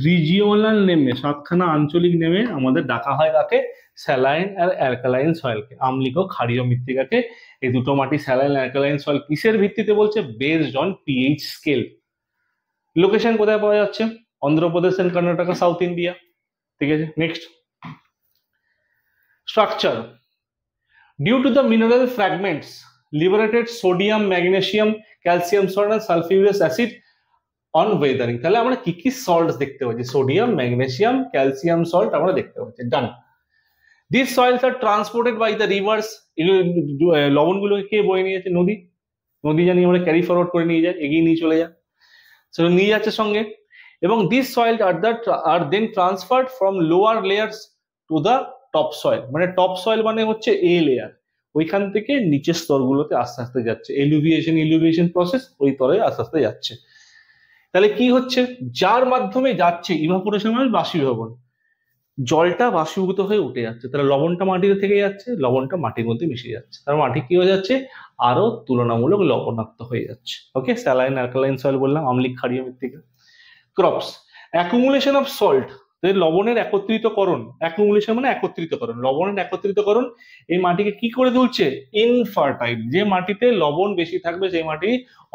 Speaker 1: রিজিওনাল নেমে, 7খানা আঞ্চলিক নেমে আমাদের ডাকা হয় কাকে, স্যালাইন আর অ্যালকালাইন সয়েলকে, আম্লিক ও ক্ষারীয় মৃত্তিকাকে। এই দুটো মাটি স্যালাইন অ্যালকালাইন সয়েল কিসের ভিত্তিতে বলছে, based on pH scale. Location কোথায় পাওয়া যাচ্ছে, Andhra Pradesh and Karnataka, south India, ঠিক আছে। Next, structure, due to the mineral fragments liberated sodium, magnesium, calcium salt আর সালফিউরিক অ্যাসিড অন ওয়েদারিং। তাহলে আমরা কি কি সল্ট দেখতে পাচ্ছি? সোডিয়াম, ম্যাগনেসিয়াম, ক্যালসিয়াম সল্ট আমরা দেখতে পাচ্ছি। Done. This soils are transported by the rivers. লবণগুলোকে কে বয়ে নিয়ে যাচ্ছে? নদী। নদী জানি আমরা ক্যারি ফরওয়ার্ড করে নিয়ে যায়, এগিয়ে নিয়ে চলে যায়, সেটা নিয়ে যাচ্ছে সঙ্গে। এবং this soil are then transferred from lower layers to the top soil. মানে টপ সয়েল মানে হচ্ছে এ লেয়ার, ওইখান থেকে নিচের স্তরগুলোতে আস্তে আস্তে যাচ্ছে। ইলুভিয়েশন প্রসেস, ওই তরে আস্তে আস্তে যাচ্ছে। তাহলে কি হচ্ছে? যার মাধ্যমে যাচ্ছে ইভাপোরেশন মানে বাষ্পীভবন, জলটা বাষ্পীভূত হয়ে উঠে যাচ্ছে, তাহলে লবণটা মাটিতে থেকে যাচ্ছে, লবণটা মাটির মধ্যে মিশে যাচ্ছে, তার মাটি কি হয়ে যাচ্ছে? আরো তুলনামূলক লবণাক্ত হয়ে যাচ্ছে। ওকে, স্যালাইন অ্যালকালাইন সয়েল বললাম, আম্লিক, ক্ষারীয়, মৃত্তিকা। ক্রপস, অ্যাকুমুলেশন অফ সল্ট, লবণের একত্রিতকরণ। অ্যাকুমুলেশন মানে একত্রিতকরণ, লবণের একত্রিতকরণ এই মাটিকে কি করে তুলছে? ইনফার্টাইল। যে মাটিতে লবণ বেশি থাকবে সেই মাটি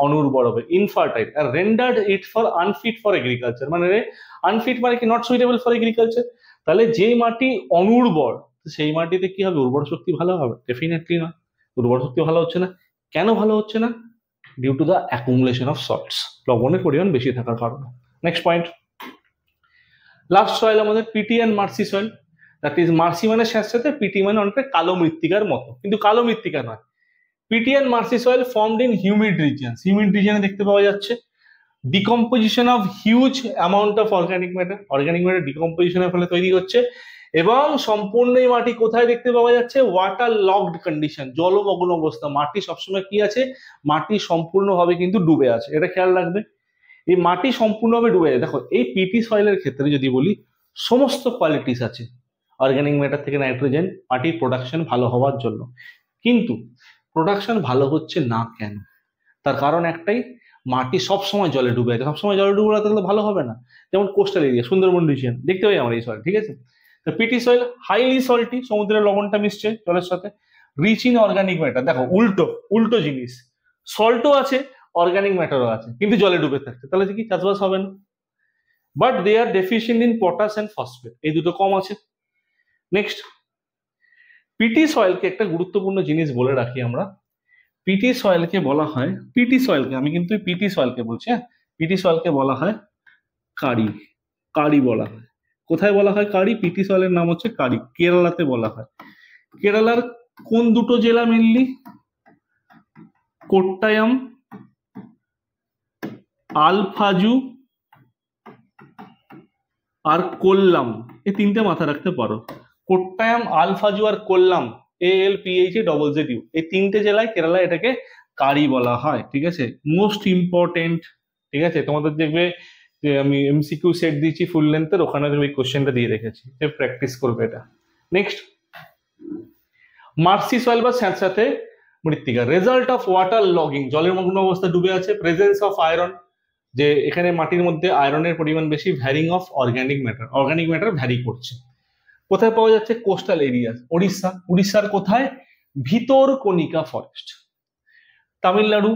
Speaker 1: অনুর্বর হবে, ইনফার্টাইল। আর rendered it for unfit for agriculture, মানে আনফিট মানে কি? Not suitable for agriculture. তাহলে যে মাটি অনুর্বর সেই মাটিতে কি হবে? উর্বর শক্তি ভালো হবে? ডেফিনেটলি না, উর্বর শক্তি ভালো হচ্ছে না। কেন ভালো হচ্ছে না? Due to the accumulation of salts, লবণের পরিমাণ বেশি থাকার কারণে। নেক্সট পয়েন্ট, লাস্ট সয়েল আমাদের peaty and marshy soil. That is marshy মানে সাথে, পিটি মানে অনেকটা কালো মৃত্তিকার মতো, কিন্তু কালো মৃত্তিকা নয়। Peaty and marshy soil formed in humid regions. Humid রিজিয়নে দেখতে পাওয়া যাচ্ছে decomposition of huge amount of organic matter. Organic matter ডিকম্পোজিশনের ফলে তৈরি হচ্ছে। এবং সম্পূর্ণ এই মাটি কোথায় দেখতে পাওয়া যাচ্ছে? ওয়াটার লকড কন্ডিশন, জলমগ্ন অবস্থা। মাটি সবসময় কি আছে? মাটি সম্পূর্ণভাবে কিন্তু ডুবে আছে, এটা খেয়াল রাখবে। এই মাটি সম্পূর্ণভাবে ডুবে যায়। দেখো, এই পিটি সয়েলের ক্ষেত্রে যদি বলি, সমস্ত কোয়ালিটিস আছে অর্গানিক ম্যাটার থেকে নাইট্রোজেন, মাটির প্রোডাকশন ভালো হওয়ার জন্য। কিন্তু প্রোডাকশন ভালো হচ্ছে না কেন? তার কারণ একটাই, মাটি সবসময় জলে ডুবে আছে। সবসময় জলে ডুবে তাহলে ভালো হবে না। যেমন কোস্টাল এরিয়া, সুন্দরবন রিজিয়ন দেখতে পাই আমরা এই সয়েল, ঠিক আছে? তো পিটি সয়েল হাইলি সল্টি, সমুদ্রের লবণটা মিশছে জলের সাথে। রিচ ইন অর্গানিক ম্যাটার, দেখো উল্টো উল্টো জিনিস, সল্টও আছে, অর্গানিক ম্যাটারও আছে, কিন্তু জলে ডুবে থাকছে, তাহলে কি চাষবাস হবে না? But they are deficient in potash and phosphate, এই দুটো কম আছে। নেক্সট, পিটি সয়েলকে একটা গুরুত্বপূর্ণ জিনিস বলে রাখি আমরা। পিটি সয়েলকে বলা হয়, পিটি সয়েলকে আমি কিন্তু পিটি সয়েলকে বলছি, হ্যাঁ, পিটি সয়েলকে বলা হয় কারি। কারি বলা হয়। কোথায় বলা হয় কারি? পিটি সয়েলের নাম হচ্ছে কারি, কেরালাতে বলা হয়। কেরালার কোন দুটো জেলা মেনলি? কোট্টায়াম, আলফাজু আর কোল্লাম, এই তিনটে মাথায় রাখতে পারো। কোট্টায়াম, আলফাজু আর কোল্লাম, ALPHAZZU, এই তিনটে জেলায় কেরালা এটাকে কারি বলা হয়, ঠিক আছে? মোস্ট ইম্পর্টেন্ট, ঠিক আছে? তোমাদের দেখবে যে আমি MCQ সেট দিয়েছি ফুল লেন্থের, ওখানে তুমি কোশ্চেনটা দিয়ে রেখেছি, প্র্যাকটিস করবে এটা। নেক্সট, মার্সি সয়েল বা স্যাঁতস্যাঁতে মৃত্তিকা, রেজাল্ট অফ ওয়াটার লগিং, জলের মগ্ন অবস্থা ডুবে আছে। প্রেজেন্স অফ আয়রন, যে এখানে মাটির মধ্যে আয়রনের পরিমাণ বেশি। Varying of organic matter, organic matter vary করছে। কোথায় পাওয়া যাচ্ছে? Coastal area, Odisha. উড়িষ্যার কোথায়? ভিতরকণিকা ফরেস্ট। তামিলনাড়ু,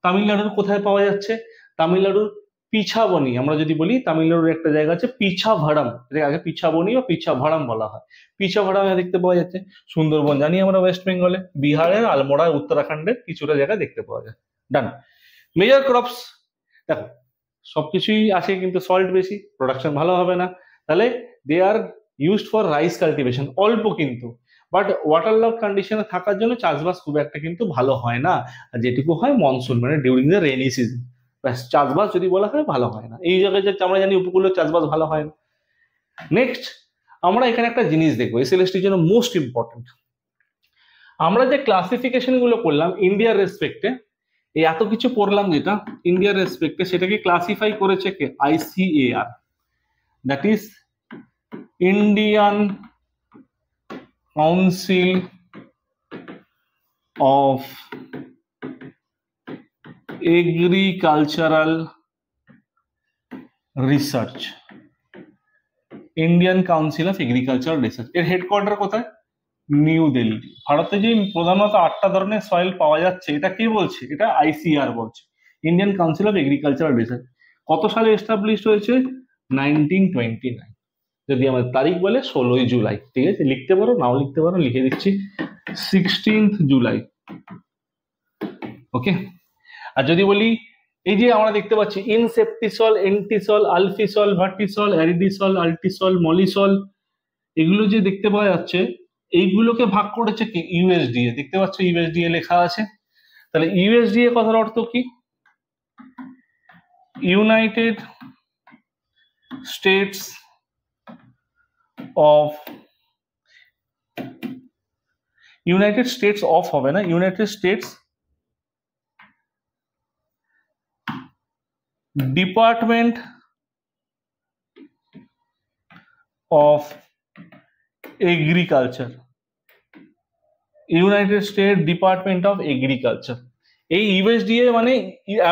Speaker 1: তামিলনাড়ুর কোথায় পাওয়া যাচ্ছে? তামিলনাড়ুর পিছাবনি, আমরা যদি বলি তামিলনাড়ুর একটা জায়গা আছে পিছাভাড়াম, যেটাকে আগে পিছাবনি বা পিছাভাড়াম বলা হয়, পিছাভাড়ামে দেখতে পাওয়া যাচ্ছে। সুন্দরবন জানি আমরা ওয়েস্ট বেঙ্গলে, বিহারের আলমোড়া, উত্তরাখণ্ডের কিছুটা জায়গায় দেখতে পাওয়া যায়। ডান। মেজর ক্রপস, দেখো সবকিছুই আছে কিন্তু সল্ট বেশি, প্রোডাকশন ভালো হবে না। তাহলে they are used for rice cultivation, অল্প কিন্তু, বাট ওয়াটার লক কন্ডিশনে থাকার জন্য চাষবাস খুব একটা কিন্তু ভালো হয় না। আর যেটুকু হয় মনসুন, মানে ডিউরিং দ্য রেনি সিজন, চাষবাস যদি বলা হয় ভালো হয় না। এই জায়গায় যে আমরা জানি উপকূলের চাষবাস ভালো হয় না। নেক্সট, আমরা এখানে একটা জিনিস দেখবো, SLSTর জন্য মোস্ট ইম্পর্টেন্ট। আমরা যে ক্লাসিফিকেশন গুলো করলাম ইন্ডিয়ার রেসপেক্টে, এই এত কিছু পড়লাম যেটা ইন্ডিয়ার রেসপেক্টে, সেটাকে ক্লাসিফাই করেছে কে? ICAR, that is Indian council of agricultural research. Indian council of agricultural research, এর হেডকোয়ার্টার কোথায়? নিউ দিল্লি। ভারতে যে প্রধানত 8টা ধরনের সয়েল পাওয়া যাচ্ছে, এটা কে বলছে? এটা ICAR বলছে, Indian council of agricultural research. কত সালে এস্টাবলিশ হয়েছে? 1929। যদি আমাদের তারিখ বলে 16ই জুলাই, ঠিক আছে? লিখতে পারো, নাও লিখতে পারো, লিখে দিচ্ছি 16th জুলাই। ওকে। আর যদি বলি এই যে আমরা দেখতে পাচ্ছি ইনসেপ্টিসল, এন্টিসল, আলফিসল, ভার্টিসল, অ্যারিডিসল, আল্টিসল, মলিসল, এগুলো যে দেখতে পাওয়া যাচ্ছে এইগুলোকে ভাগ করেছে কি ইউএসডিএ। দেখতে পাচ্ছ ইউএসডিএ লেখা আছে। তাহলে ইউএসডিএ কথার অর্থ কি? United states of, United states of হবে না, United states department of agriculture, United state department of agriculture. এই ইউএসডিএ মানে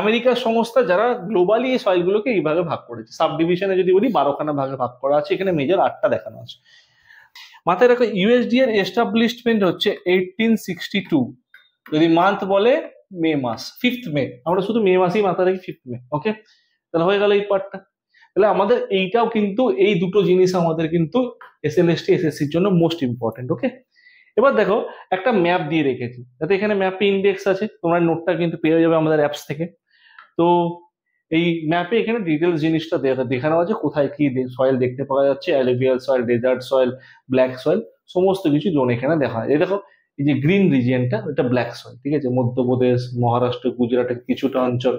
Speaker 1: আমেরিকার সংস্থা যারা গ্লোবালি এই সয়েলগুলোকে এই ভাগে ভাগ করেছে। সাব ডিভিশনে যদি বলি 12খানা ভাগে ভাগ করা আছে, এখানে মেজর 8টা দেখানো আছে। মাথায় রাখো ইউএসডিএ এর এস্টাবলিশমেন্ট হচ্ছে 1862। যদি মান্থ বলে মে মাস, 5th মে, আমরা শুধু মে মাসেই মাথায় রাখি 5th মে। ওকে, তাহলে হয়ে গেল এই পার্টটা। তাহলে আমাদের এইটাও কিন্তু, এই দুটো জিনিস আমাদের কিন্তু এসএলএসটি এসএসসির জন্য মোস্ট ইম্পর্টেন্ট। ওকে, এবার দেখো একটা ম্যাপ দিয়ে রেখেছি, যাতে এখানে ম্যাপে ইন্ডেক্স আছে, তোমরা নোটটা কিন্তু পেয়ে যাবে আমাদের অ্যাপস থেকে। তো এই ম্যাপে এখানে ডিটেলস জিনিসটা দেখানো আছে, কোথায় কি সয়েল দেখতে পাওয়া যাচ্ছে, alluvial soil, desert soil, black soil, সমস্ত কিছু জোন এখানে দেখা যায়। এই দেখো এই যে গ্রিন রিজিয়নটা, এটা ব্ল্যাক সয়েল, ঠিক আছে। মধ্যপ্রদেশ, মহারাষ্ট্র, গুজরাটের কিছুটা অঞ্চল,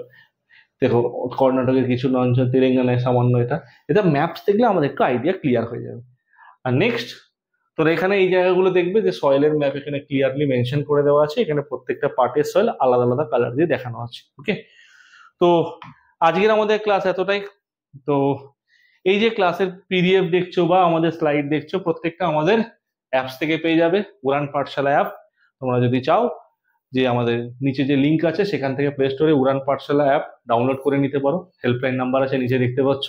Speaker 1: দেখো কর্ণাটকের কিছুটা অঞ্চল, তেলেঙ্গানায় সামান্য। এটা ম্যাপস দেখলে আমাদের একটু আইডিয়া ক্লিয়ার হয়ে যাবে। আর নেক্সট তো এখানে এই জায়গাগুলো দেখবে যে সয়েলের ম্যাপ এখানে ক্লিয়ারলি মেনশন করে দেওয়া আছে। এখানে প্রত্যেকটা পার্টের সয়েল আলাদা আলাদা কালার দিয়ে দেখানো আছে। ওকে, তো আজকের আমাদের ক্লাস এতটাই। তো এই যে ক্লাসের পিডিএফ দেখছো বা আমাদের স্লাইড দেখছো, প্রত্যেকটা আমাদের অ্যাপস থেকে পেয়ে যাবে, উড়ান পাঠশালা অ্যাপ। তোমরা যদি চাও যে আমাদের নিচে যে লিঙ্ক আছে সেখান থেকে প্লে স্টোরে উড়ান পাঠশালা অ্যাপ ডাউনলোড করে নিতে পারো। হেল্পলাইন নাম্বার আছে নিচে দেখতে পাচ্ছ,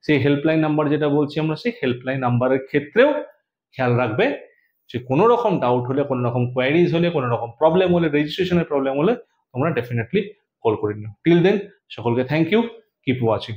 Speaker 1: সেই হেল্পলাইন নাম্বার যেটা বলছি আমরা, সেই হেল্পলাইন নাম্বারের ক্ষেত্রেও খেয়াল রাখবে যে কোনো রকম ডাউট হলে, কোনো রকম কোয়ারিজ হলে, কোনো রকম প্রবলেম হলে, রেজিস্ট্রেশনের প্রবলেম হলে তোমরা ডেফিনেটলি কল করে নিও। টিল দেন সকলকে থ্যাংক ইউ, কিপ ওয়াচিং।